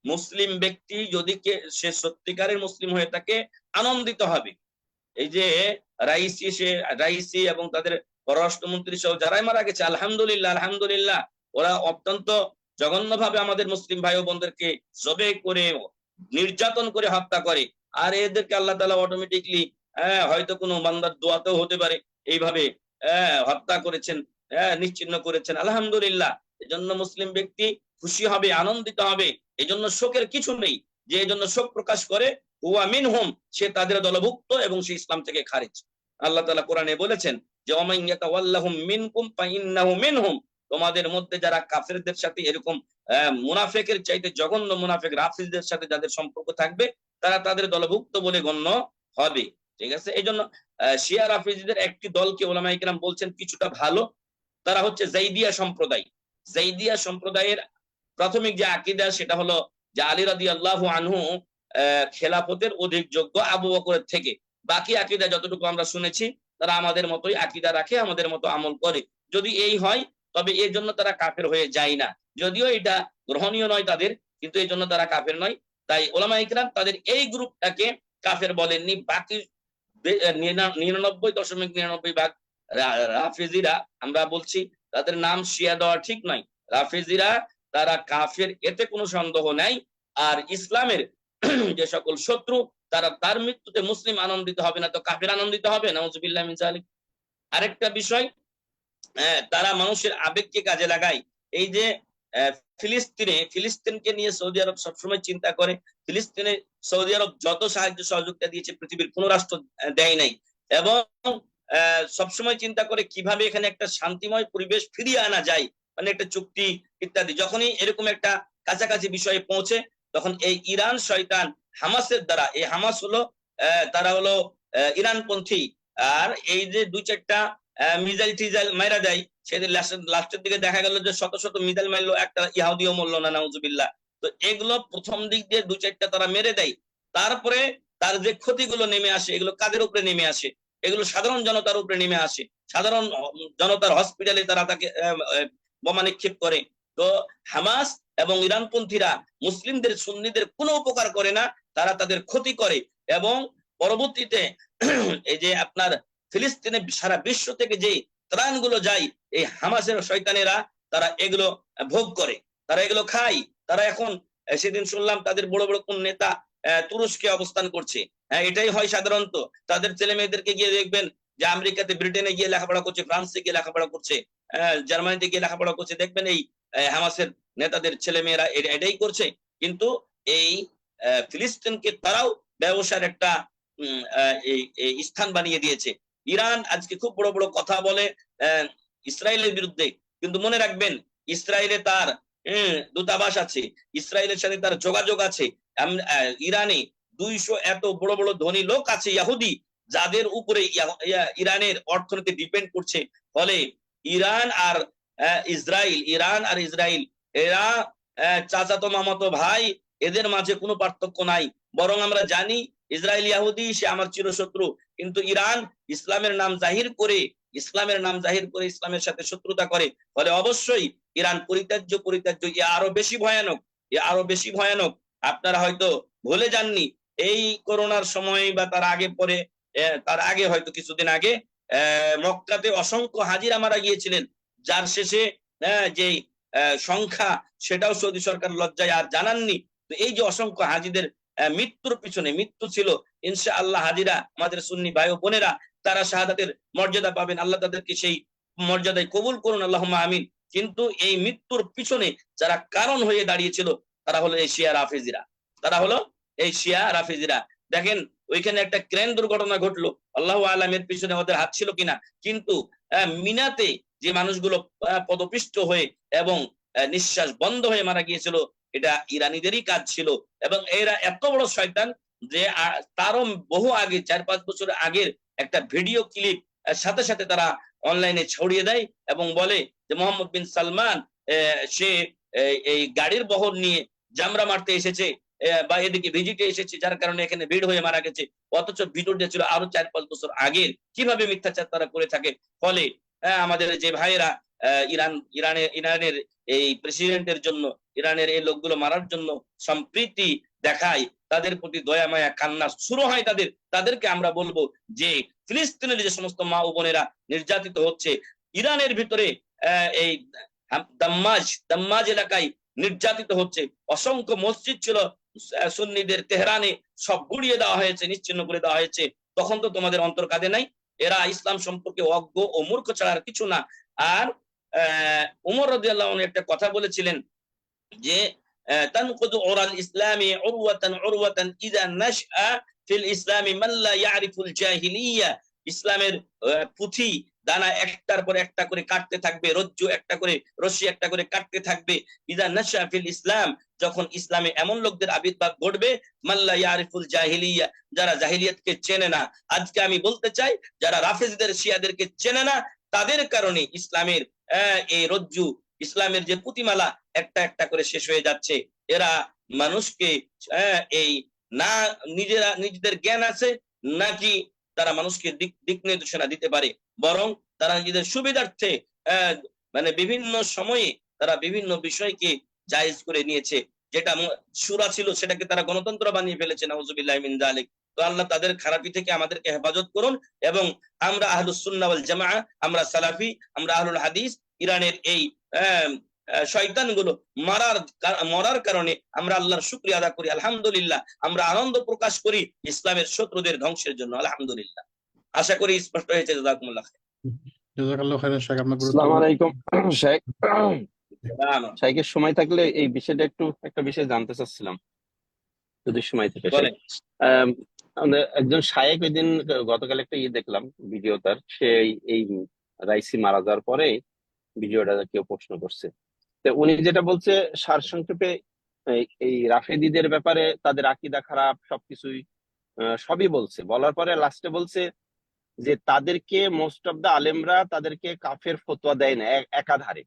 মুসলিম ব্যক্তি যদি সে সত্যিকারের মুসলিম হয়ে থাকে আনন্দিত হবে। এই যে রাইসি এবং তাদের পররাষ্ট্রমন্ত্রী সহ যারাই মারা গেছে, আলহামদুলিল্লাহ আলহামদুলিল্লাহ, ওরা অত্যন্ত জঘন্যভাবে আমাদের মুসলিম ভাই ও বোনদেরকে জবে করে নির্যাতন করে হত্যা করে। আর এদেরকে আল্লাহ তাআলা অটোমেটিকলি হয়তো কোনো বান্দার দোয়াতেও হতে পারে এইভাবে হত্যা করেছেন, নিশ্চিহ্ন করেছেন, আলহামদুলিল্লাহ। এজন্য মুসলিম ব্যক্তি খুশি হবে, আনন্দিত হবে, এজন্য শোকের কিছু নেই। যে এজন্য শোক প্রকাশ করে হুয়া মিনহুম, সে তাদের দলভুক্ত এবং সে ইসলাম থেকে খারিজ। আল্লাহ তাআলা কোরআনে বলেছেন যে ওমান ইয়াতাওয়াল্লাহুম মিনকুম ফাইন্নাহু মিনহুম, তোমাদের মধ্যে যারা কাফেরদের সাথে এরকম মুনাফিকের চাইতে জঘন্য মুনাফিক রাফিজদের সাথে যাদের সম্পর্ক থাকবে, তারা তাদের দলভুক্ত বলে গণ্য হবে। ঠিক আছে, এই জন্য শিয়া রাফিজদের একটি দলকে ওলামায়ে কেরাম বলছেন কিছুটা ভালো, তারা হচ্ছে জাইদিয়া সম্প্রদায়। জাইদিয়া সম্প্রদায়ের প্রাথমিক যে আকীদা সেটা হলো যে আলী রাদিয়াল্লাহু আনহু খেলাফতের অধিক যোগ্য আবু বকরের থেকে। বাকি আকীদা যতটুকু আমরা শুনেছি তারা আমাদের মতোই আকীদা রাখে, আমাদের মতো আমল করে। যদি এই হয় তবে এর জন্য তারা কাফের হয়ে যায় না, যদিও এটা গ্রহণীয় নয় তাদের, কিন্তু এই জন্য তারা কাফের নয়। তাই ওলামায়ে কেরাম তাদের এই গ্রুপটাকে কাফের বলেননি। বাকি 99.99 ভাগ রাফিজিরা, আমরা বলছি তাদের নাম শিয়া দেওয়া ঠিক নয়, রাফিজিরা তারা কাফের, এতে কোনো সন্দেহ নাই। আর ইসলামের যে সকল শত্রু তারা তার মৃত্যুতে মুসলিম আনন্দিত হবে না তো কাফের আনন্দিত হবে, নাউজুবিল্লাহ মিন যালিক। আরেকটা বিষয়, তারা মানুষের আবেগকে কাজে লাগায়। এই যে ফিলিস্তিনকে নিয়ে সৌদি আরব সবসময় চিন্তা করে, ফিলিস্তিনে সৌদি আরব যত সাহায্য সহযোগিতা দিয়েছে পৃথিবীর কোন রাষ্ট্র দেয় নাই, এবং সবসময় চিন্তা করে কিভাবে এখানে একটা শান্তিময় পরিবেশ ফিরিয়ে আনা যায়, মানে একটা চুক্তি ইত্যাদি। যখনই এরকম একটা কাছাকাছি বিষয়ে পৌঁছে তখন এই ইরান শয়তান হামাসের দ্বারা, এই হামাস হলো তারা হলো ইরানপন্থী, আর এই যে দুই চারটা মিসাইল টিজাইল মাইরা দেয়, সেদিন লাস্টের দিকে দেখা গেল যে শত শত মিসাইল মারলো, একটা ইহুদিও মরলো না, নাউজুবিল্লাহ। তো এগুলো প্রথম দিক দিয়ে দুই চারটা তারা মেরে দেয়, তারপরে তার যে ক্ষতিগুলো নেমে আসে এগুলো কাদের উপরে নেমে আসে? এগুলো সাধারণ জনতার উপরে নেমে আসে। সাধারণ জনতার হসপিটালে তারা তাকে বোমা নিক্ষেপ করে। তো হামাস এবং ইরানপন্থীরা মুসলিমদের সুন্নিদের কোনো উপকার করে না, তারা তাদের ক্ষতি করে। এবং পরবর্তীতে এই যে আপনার ফিলিস্তিনে সারা বিশ্ব থেকে যে ত্রাণগুলো যায়, এই হামাসের শয়তানেরা তারা এগুলো ভোগ করে, তারা এগুলো খায়। তারা এখন সেদিন শুনলাম তাদের বড় বড় কোন নেতা তুরস্কে অবস্থান করছে। এটাই হয় সাধারণত, তাদের ছেলে মেয়েদেরকে গিয়ে দেখবেন যে আমেরিকাতে, ব্রিটেনে গিয়ে লেখাপড়া করছে, ফ্রান্সে গিয়ে লেখাপড়া করছে, জার্মানিতে গিয়ে লেখাপড়া করছে, দেখবেন এই হামাসের নেতাদের ছেলে মেয়েরা এটাই করছে। কিন্তু এই ফিলিস্তিনকে তারাও ব্যবসার একটা স্থান বানিয়ে দিয়েছে। ইরান আজকে খুব বড় বড় কথা বলে ইসরায়েলের বিরুদ্ধে, কিন্তু মনে রাখবেন ইসরায়েলে তার দূতাবাস আছে, ইসরায়েলের সাথে তার যোগাযোগ আছে। ইরানে 200 এত বড় বড় ধনী লোক আছে ইহুদি, যাদের উপরে ইরানের অর্থনীতি ডিপেন্ড করছে। ফলে ইরান আর ইসরায়েল এরা চাচাতো মামাতো ভাই, এদের মাঝে কোনো পার্থক্য নাই। বরং আমরা জানি ইসরায়েল ইহুদি, সে আমার চিরশত্রু, কিন্তু ইরান ইসলামের নাম জাহির করে ইসলামের সাথে শত্রুতা করে। ফলে অবশ্যই ইরান পরিত্যাজ্য, এ আরো বেশি ভয়ানক। আপনারা হয়তো ভুলে যাননি, এই করোনার সময় বা তার আগে হয়তো কিছুদিন আগে মক্কাতে অসংখ্য হাজিরা মারা গিয়েছিলেন, যার শেষে যে সংখ্যা সেটাও সৌদি সরকার লজ্জায় আর জানাননি। তো এই যে অসংখ্য হাজিদের মৃত্যুর পিছনে মৃত্যু ছিল, ইনশাআল্লাহ হাজিরা আমাদের সুন্নি ভাই ও বোনেরা তারা শাহাদাতের মর্যাদা পাবেন, আল্লাহ তাদেরকে সেই মর্যাদায় কবুল করুন, আল্লাহুম্মা আমিন। কিন্তু এই মৃত্যুর পিছনে যারা কারণ হয়ে দাঁড়িয়েছিল তারা হলো এই শিয়া রাফিজিরা। দেখেন ওইখানে একটা ক্রেন দুর্ঘটনা ঘটলো, আল্লাহু আলাম এর পিছনে ওদের হাত ছিল কিনা, কিন্তু মিনাতে যে মানুষগুলো পদপিষ্ট হয়ে এবং নিঃশ্বাস বন্ধ হয়ে মারা গিয়েছিল, এটা ইরানিদেরই কাজ ছিল। এবং এরা এত বড় শয়তান যে তারও বহু আগে 4-5 বছর আগের একটা ভিডিও ক্লিপ সাথে সাথে তারা অনলাইনে ছড়িয়ে দেয় এবং বলে যে মোহাম্মদ বিন সালমান সে এই গাড়ির বহর নিয়ে জামরা মারতে এসেছে বা এদিকে ভিজিটে এসেছে, যার কারণে এখানে ভিড় হয়ে মারা গেছে। অথচ ভিডিওটা ছিল আরো 4-5 বছর আগের। কিভাবে মিথ্যাচার তারা করে থাকে। ফলে আমাদের যে ভাইয়েরা ইরানের এই প্রেসিডেন্টের জন্য, ইরানের এই লোকগুলো মারার জন্য সম্প্রীতি দেখায়, তাদের প্রতি দয়া মায়া কান্না শুরু হয় তাদেরকে আমরা বলবো যে ফিলিস্তিনের যে সমস্ত মা ও বোনেরা নির্যাতিত হচ্ছে, ইরানের ভিতরে এই দাম্মাজ এলাকায় নির্যাতিত হচ্ছে, অসংখ্য মসজিদ ছিল সুন্নিদের তেহরানে, সব গুড়িয়ে দেওয়া হয়েছে, নিশ্চিহ্ন করে দেওয়া হয়েছে। তখন তো তোমাদের অন্তর কাঁদে নাই? এরা ইসলাম সম্পর্কে অজ্ঞ ও মূর্খ ছাড়া আর কিছু না। আর উমর রাদিয়াল্লাহু আনহু একটা কথা বলেছিলেন যে তানকুদু উরাল ইসলামি উরওয়াতান উরওয়াতান ইযা নাশআ ফিল ইসলামি মান লা ইয়ারিফুল জাহিলিয়া। ইসলামের পুঁথি দানা একটার পর একটা করে কাটতে থাকবে, রজ্জু একটা করে, রশি একটা করে কাটতে থাকবে। ইযা নাশআ ফিল ইসলাম, যখন ইসলামে এমন লোকদের আবির্ভাব ঘটবে, মান লা ইয়ারিফুল জাহিলিয়া, যারা জাহিলিয়াতকে চেনে না। আজকে আমি বলতে চাই, যারা রাফেজদের শিয়াদেরকে চেনে না, তাদের কারণে ইসলামের এই রজ্জু, ইসলামের যে পুঁতিমালা একটা একটা করে শেষ হয়ে যাচ্ছে। এরা মানুষকে এই না নিজেদের জ্ঞান আছে নাকি তারা মানুষকে দিক নির্দেশনা দিতে পারে, বরং তারা নিজেদের সুবিধার্থে মানে বিভিন্ন সময়ে তারা বিভিন্ন বিষয়কে জায়েজ করে নিয়েছে। যেটা সূরা ছিল সেটাকে তারা গণতন্ত্র বানিয়ে ফেলেছে, নাউজুবিল্লাহি মিন যালিক। তো আল্লাহ তাদের খারাপি থেকে আমাদেরকে হেফাজত করুন। এবং আমরা আহলুস সুন্নাহ ওয়াল জামাআহ, আমরা সালাফি, আমরা আহলুল হাদিস, ইরানের এই শয়তানগুলো মরার কারণে আমরা আল্লাহর শুকরিয়া আদা করি, আলহামদুলিল্লাহ। আমরা আনন্দ প্রকাশ করি ইসলামের শত্রুদের ধ্বংসের জন্য, আলহামদুলিল্লাহ। আশা করি স্পষ্ট হয়েছে। জাযাকুমুল্লাহ খাইর। জাযাকাল্লাহু খাইরান শেখ, আপনার আসসালামু গুরুত্বপূর্ণ। আলাইকুম শেখ। শেখের সময় থাকলে এই বিষয়টা একটা বিষয় জানতে চাচ্ছিলাম, যদি সময় থাকে শেখ। বলেন। একজন শায়েখ ওই দিন গতকাল একটা দেখলাম ভিডিও তার, সে এই রাইসি মারা যাওয়ার পরে ভিডিওটা কেউ প্রশ্ন করছে। তো উনি যেটা বলছে সারসংক্ষেপে, এই রাফেদিদের ব্যাপারে তাদের আকীদা খারাপ, সবকিছুই সবই বলছে। বলার পরে লাস্টে বলছে যে তাদেরকে মোস্ট অফ দা আলেমরা তাদেরকে কাফের ফতোয়া দেয় না একাধারে,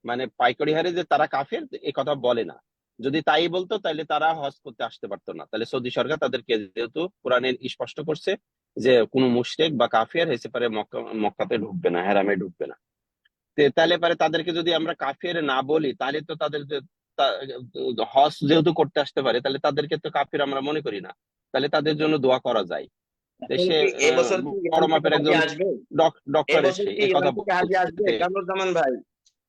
মানে পাইকারি হারে যে তারা কাফের এ কথা বলে না। যদি তাই বলতো তাহলে তারা হজ করতে আসতে পারতো না। তাহলে সৌদি সরকার তাদেরকে, যেহেতু কোরআনে স্পষ্ট করছে যে কোনো মুশরিক বা কাফের হয়েছে পারে মক্কাতে ঢুকবে না, হেরামে ঢুকবে না, তাহলে পারে তাদেরকে যদি আমরা কাফের না বলি, তাহলে তো তাদের হজ যেহেতু করতে আসতে পারে, তাহলে তাদেরকে তো কাফের আমরা মনে করি না, তাহলে তাদের জন্য দোয়া করা যায়। সে এবছর কি বড় ইরান থেকে মাপের হাজি একজন আসবে? ডক্টর এবছর এসে কি এই ইরান কথা থেকে হাজি আসবে বলছে। কামরুজ্জামান ভাই?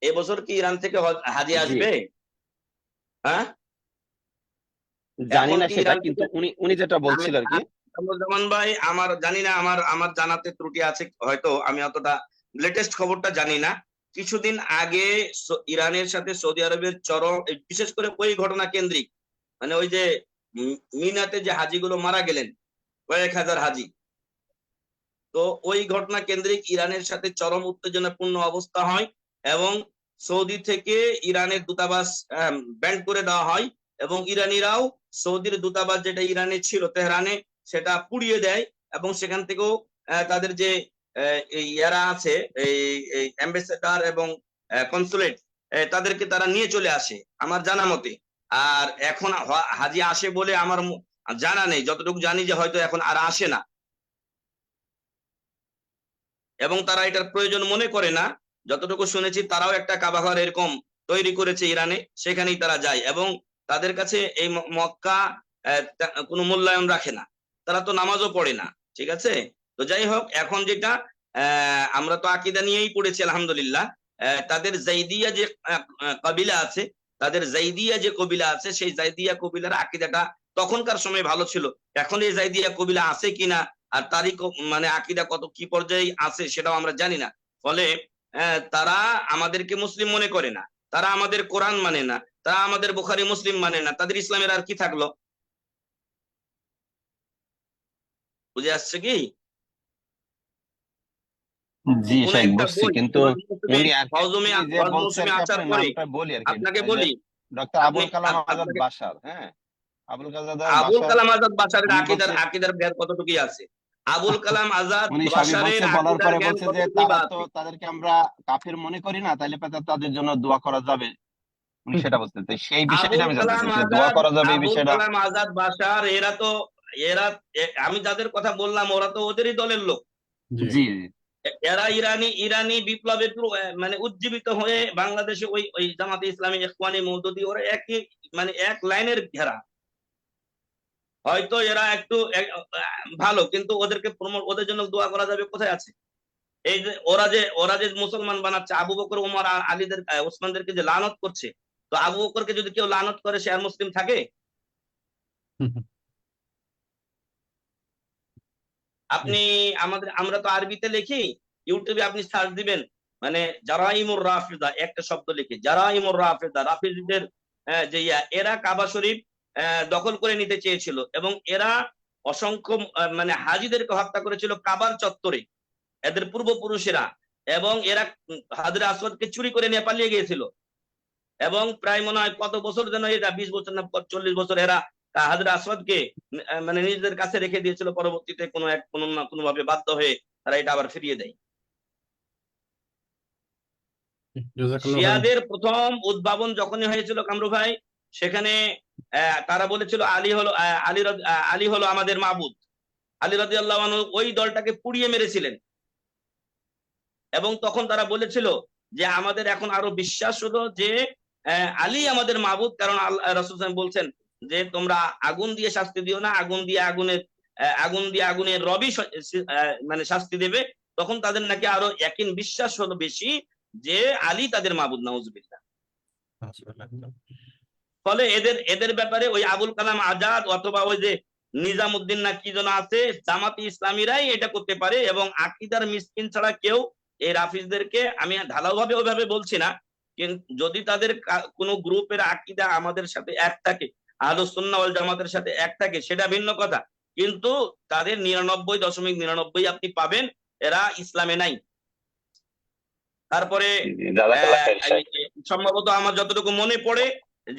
এবছর কি ইরান থেকে হাজি জি, আসবে? হ্যাঁ, জানি এখন না কি সেটা, ইরান কিন্তু থেকে উনি যেটা আমি বলছিল আর কি। কামরুজ্জামান ভাই, আমার জানি না, আমার জানাতে ত্রুটি আছে হয়তো, আমি অতটা লেটেস্ট খবরটা জানি না। কিছুদিন আগে ইরানের সাথে সৌদি আরবের চরম, বিশেষ করে ওই ঘটনা কেন্দ্রিক, মানে ওই যে মিনাতে যে হাজিগুলো মারা গেলেন, কয়েক হাজার হাজি, তো ওই ঘটনা কেন্দ্রিক ইরানের সাথে চরম উত্তেজনাপূর্ণ অবস্থা হয় এবং সৌদি থেকে ইরানের দূতাবাস ব্যান্ড করে দেওয়া হয় এবং ইরানিরাও সৌদির দূতাবাস যেটা ইরানে ছিল তেহরানে, সেটা পুড়িয়ে দেয় এবং সেখান থেকেও তাদের যে ইয়ারা আছে, এই অ্যাম্বাসেডর এবং কনসুলেট, তাদেরকে তারা নিয়ে চলে আসে আমার জানা মতে। আর এখন হাজি আসে বলে আমার জানা নেই, যতটুকু জানি যে হয়তো এখন আর আসে না এবং তারা এটার প্রয়োজন মনে করে না। যতটুকু শুনেছি তারাও একটা কাবাঘর এরকম তৈরি করেছে ইরানে, সেখানেই তারা যায় এবং তাদের কাছে এই মক্কা কোনো মূল্যায়ন রাখে না, তারা তো নামাজও পড়ে না। ঠিক আছে, তো যাই হোক, এখন যেটা আমরা তো আকীদা নিয়েই পড়েছি আলহামদুলিল্লাহ। তাদের জাইদিয়া যে কবিলা আছে, তাদের জাইদিয়া যে কবিলা আছে, সেই জাইদিয়া কবিলার আকীদাটা তখনকার সময় ভালো ছিল। এখন এই জাইদিয়া কবিলা আছে কিনা আর তারিখ মানে আকীদা কত কি পর্যায়ে আছে সেটাও আমরা জানি না। ফলে তারা আমাদেরকে মুসলিম মনে করে না, তারা আমাদের কোরআন মানে না, তারা আমাদের বুখারী মুসলিম মানে না, তাদের ইসলামের আর কি থাকলো? বুঝে আসছে কি? জি কোন শেখ, একটা বুঝছি, বই কিন্তু হজ মৌসুমে উনি হজ যে বলছে আর মৌসুমে কি, আসার আপনার পরে নামটা বলি আর কি, আপনাকে ওই যে বলি ডক্টর আপনি আবুল কালাম আজাদ আপনাকে বাশার। হ্যাঁ, আবুল কালাম আবুল বাশার। কালাম আজাদ বাশারের উনি আকিদার বলছে, আকিদার জ্ঞান কতটুকু আছে? আবুল কালাম আজাদ উনি সবই বাশারের বলছে, বলার আকিদার পরে জ্ঞান বলছে যে কতটুকু তারা বা তো, আছে? তাদেরকে আমরা কাফের মনে করি না, তাইলে তাদের জন্য দোয়া করা যাবে। উনি সেটা বলতে, তো সেই বিষয়টা আবুল আমি জানতে কালাম চাচ্ছি, দোয়া আজাদ করা যাবে এই আবুল বিষয়টা। কালাম আজাদ বাশার এরা তো এরা আমি যাদের কথা বললাম ওরা তো ওদেরই দলের লোক। জি জি এরা ইরানি ইরানি বিপ্লবে মানে উজ্জীবিত হয়ে বাংলাদেশে ওই ওই জামাতে ইসলামী ইখওয়ানি মওদুদি ওরা একই মানে এক লাইনের ঘেরা। হয়তো এরা একটু ভালো, কিন্তু ওদেরকে ওদের জন্য দোয়া করা যাবে কোথায় আছে? এই যে ওরা যে মুসলমান বানাচ্ছে, আবু বকর ওমর আলীদের ওসমানদেরকে যে লানত করছে, তো আবু বকরকে যদি কেউ লানত করে সে আর মুসলিম থাকে? আপনি আমরা তো আরবিতে লিখি, ইউটিউবে আপনি সার্চ দিবেন মানে জারাইমুর রাফিদা একটা শব্দ লিখে, জারাইমুর রাফিদা রাফিজদের যে এরা কাবা শরীফ দখল করে নিতে চেয়েছিল এবং এরা অসংখ্য মানে হাজিদেরকে হত্যা করেছিল কাবার চত্বরে, এদের পূর্বপুরুষেরা। এবং এরা হাজরে আসওয়াদকে চুরি করে নিয়ে পালিয়ে গিয়েছিল এবং প্রায় মনে হয় কত বছর যেন, এটা 20 বছর না 40 বছর এরা হাজরে আসওয়াদকে মানে নিজেদের কাছে রেখে দিয়েছিল। পরবর্তীতে কোনো এক কোনো না কোনো ভাবে বাধ্য হয়ে তারা এটা আবার ফিরিয়ে দেয়। জাযাকাল্লাহু খাইরান। শিয়াদের প্রথম উদ্ভাবন যখনই হয়েছিল কামরু ভাই, সেখানে তারা বলেছিল আলী হলো আমাদের মাবুদ। আলী রাদিয়াল্লাহু আনহু ওই দলটাকে পুড়িয়ে মেরেছিলেন এবং তখন তারা বলেছিল যে আমাদের এখন আরো বিশ্বাস হলো যে আলী আমাদের মাবুদ, কারণ রাসূল বলছেন যে তোমরা আগুন দিয়ে শাস্তি দিও না, আগুন দিয়ে আগুনের রবি মানে শাস্তি দেবে। তখন তাদের নাকি আরো ইয়াকিন বিশ্বাস হলো বেশি যে আলী তাদের মাবুদ, নাউজুবিল্লাহ। ফলে এদের এদের ব্যাপারে ওই আবুল কালাম আজাদ অথবা ওই যে নিজামুদ্দিন না কি যেন আছে, জামাতি ইসলামীরাই এটা করতে পারে। এবং আকিদার মিসকিন ছাড়া কেউ এই রাফিজদেরকে, আমি ঢালাও ভাবে ওইভাবে বলছি না, কিন্তু যদি তাদের কোনো গ্রুপের আকিদা আমাদের সাথে এক থাকে, আহলুস সুন্নাহ ওয়াল জামাতের সাথে এক থাকে, সেটা ভিন্ন কথা, কিন্তু তাদের 99.99 আপনি পাবেন এরা ইসলামে নাই। তারপরে জাযাকাল্লাহ খাইর শেখ। সম্ভবত আমার যতটুকু মনে পড়ে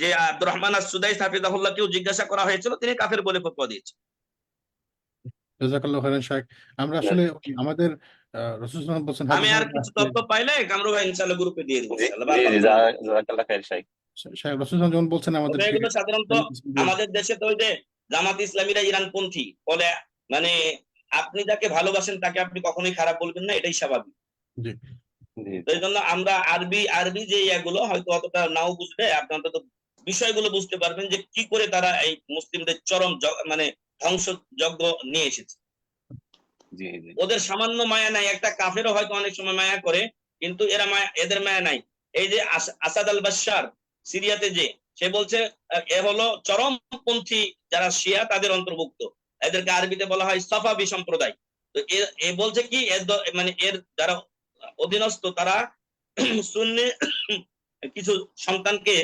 যে আব্দুর রহমান আস-সুদাইস হাফিজাহুল্লাহকেও জিজ্ঞাসা করা হয়েছিল, তিনি কাফের বলে ফতোয়া দিয়েছেন। জাযাকাল্লাহু খাইরান শাইখ। আমরা আসলে আমাদের রাসূল সাল্লাল্লাহু আলাইহি ওয়াসাল্লাম বলছেন আমি হাদিসের আর মধ্যে কিছু আছে, তথ্য পাইলে কামরু ভাই ইনশাআল্লাহ গ্রুপে দিয়ে দেবো জি ইনশাআল্লাহ, জি জি, বারবার জানাবো। জাযাকাল্লাহ খাইর শেখ। শাইখ রাসূল সাল্লাল্লাহু আলাইহি ওয়াসাল্লাম যেমন বলছেন তবে আমাদেরকে এগুলো সাধারণত আমাদের দেশে তো ওই যে জামাত ইসলামীরা ইরানপন্থী বলে, মানে আপনি যাকে ভালোবাসেন তাকে আপনি কখনোই খারাপ বলবেন না, এটাই স্বাভাবিক। জি জি এই জন্য আমরা আরবি আরবি যে ইয়াগুলো হয়তো অতটা নাও বুঝলে আপনি অন্তত বিষয়গুলো বুঝতে পারবেন যে কি করে তারা এই মুসলিমদের চরম মানে ধ্বংসযজ্ঞ নিয়ে এসেছে। জি জি ওদের সামান্য মায়া নাই, একটা কাফেরও হয়তো অনেক সময় মায়া করে, কিন্তু এদের মায়া নাই। এই যে আসাদ আল বাশার সিরিয়াতে, যে সে বলছে এ হলো চরমপন্থী যারা শিয়া তাদের অন্তর্ভুক্ত, এদেরকে আরবিতে বলা হয় সাফাবি সম্প্রদায়। তো এ বলছে কি মানে এর যারা অধীনস্থ তারা সুন্নি কিছু সন্তানকে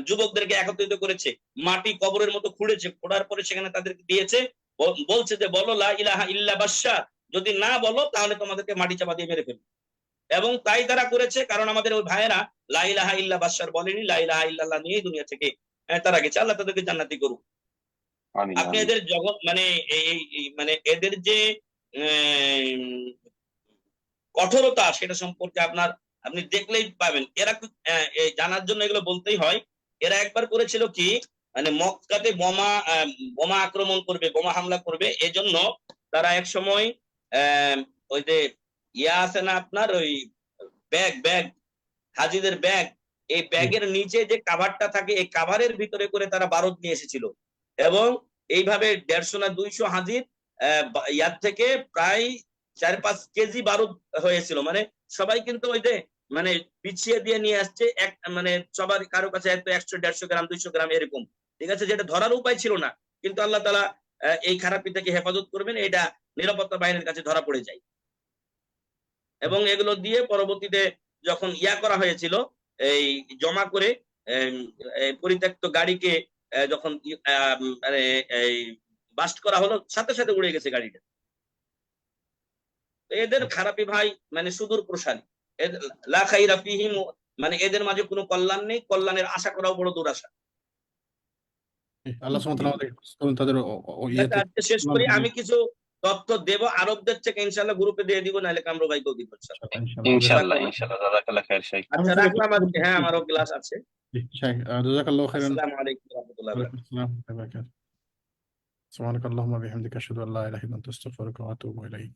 যুবকদেরকে একত্রিত করেছে, মাটি কবরের মতো খুঁড়েছে, খোঁড়ার পরে সেখানে তাদেরকে দিয়েছে, বলছে যে বলো লা ইলাহা ইল্লা বাশশার, যদি না বলো তাহলে তোমাদেরকে মাটি চাপা দিয়ে মেরে ফেলবে। এবং তাই তারা করেছে, কারণ আমাদের ওই ভাইয়েরা লা ইলাহা ইল্লা বাশশার বলেনি, লা ইলাহা ইল্লাল্লাহ নিয়ে দুনিয়া থেকে তারা গেছে। আল্লাহ তাদেরকে জান্নাতি করুক। আমিন আপনি আমিন। এদের জগৎ মানে মানে এদের যে কঠোরতা সেটা সম্পর্কে আপনি দেখলেই পাবেন। এরা জানার জন্য এগুলো বলতেই হয়। এরা একবার করেছিল কি, মানে মক্কাতে বোমা আক্রমণ করবে, বোমা হামলা করবে, এজন্য তারা এক সময় ওই যে আছে না আপনার ওই ব্যাগ ব্যাগ হাজিদের ব্যাগ, এই ব্যাগের নিচে যে কাভারটা থাকে এই কাভারের ভিতরে করে তারা বারুদ নিয়ে এসেছিল। এবং এইভাবে 150 না 200 হাজির ইয়ার থেকে প্রায় 4-5 কেজি বারুদ হয়েছিল। মানে সবাই কিন্তু ওই যে মানে পিছিয়ে দিয়ে নিয়ে আসছে, এক মানে সবার কারো কাছে 100-150 গ্রাম 200 গ্রাম এরকম, ঠিক আছে, যেটা ধরার উপায় ছিল না। কিন্তু আল্লাহ তাআলা এই খারাপি থেকে হেফাজত করবেন, এটা নিরাপত্তা বাহিনীর কাছে ধরা পড়ে যায়। এবং এগুলো দিয়ে পরবর্তীতে যখন করা হয়েছিল, এই জমা করে পরিত্যক্ত গাড়িকে যখন মানে এই বাস্ট করা হলো, সাথে সাথে উড়ে গেছে গাড়িটা। তো এদের খারাপি ভাই মানে সুদূর প্রসারী। লা খাইরা ফিহিম, মানে এদের মাঝে কোনো কল্যাণ নেই, কল্যাণের আশা করাও বড় দুরাশা। আল্লাহ সুবহানাহু ওয়া তাআলা আমাদের হেফাজত করুন তাদের ইয়ে থেকে। আজকে শেষ করি, আমি কিছু তথ্য দেব আরবদের থেকে, ইনশাল্লাহ গ্রুপে দিয়ে দিব, নাহলে কামরু ভাইকেও দিব ইনশাল্লাহ। ইনশাআল্লাহ ইনশাআল্লাহ, জাযাকাল্লাহ খাইর শাইখ। আচ্ছা রাখলাম আজকে, হ্যাঁ আমারও ক্লাস আছে। জাযাকাল্লাহু খাইরান। আসসালামু আলাইকুম ওয়া রাহমাতুল্লাহি ওয়া ওয়ালাইকুম আসসালাম ওয়া বারাকাতুহু। সুবহানাকাল্লাহুম্মা ওয়া বিহামদিকা আশহাদু আল্লা ইলাহা ইল্লা আনতা আস্তাগফিরুকা ওয়া আতুবু ইলাইক।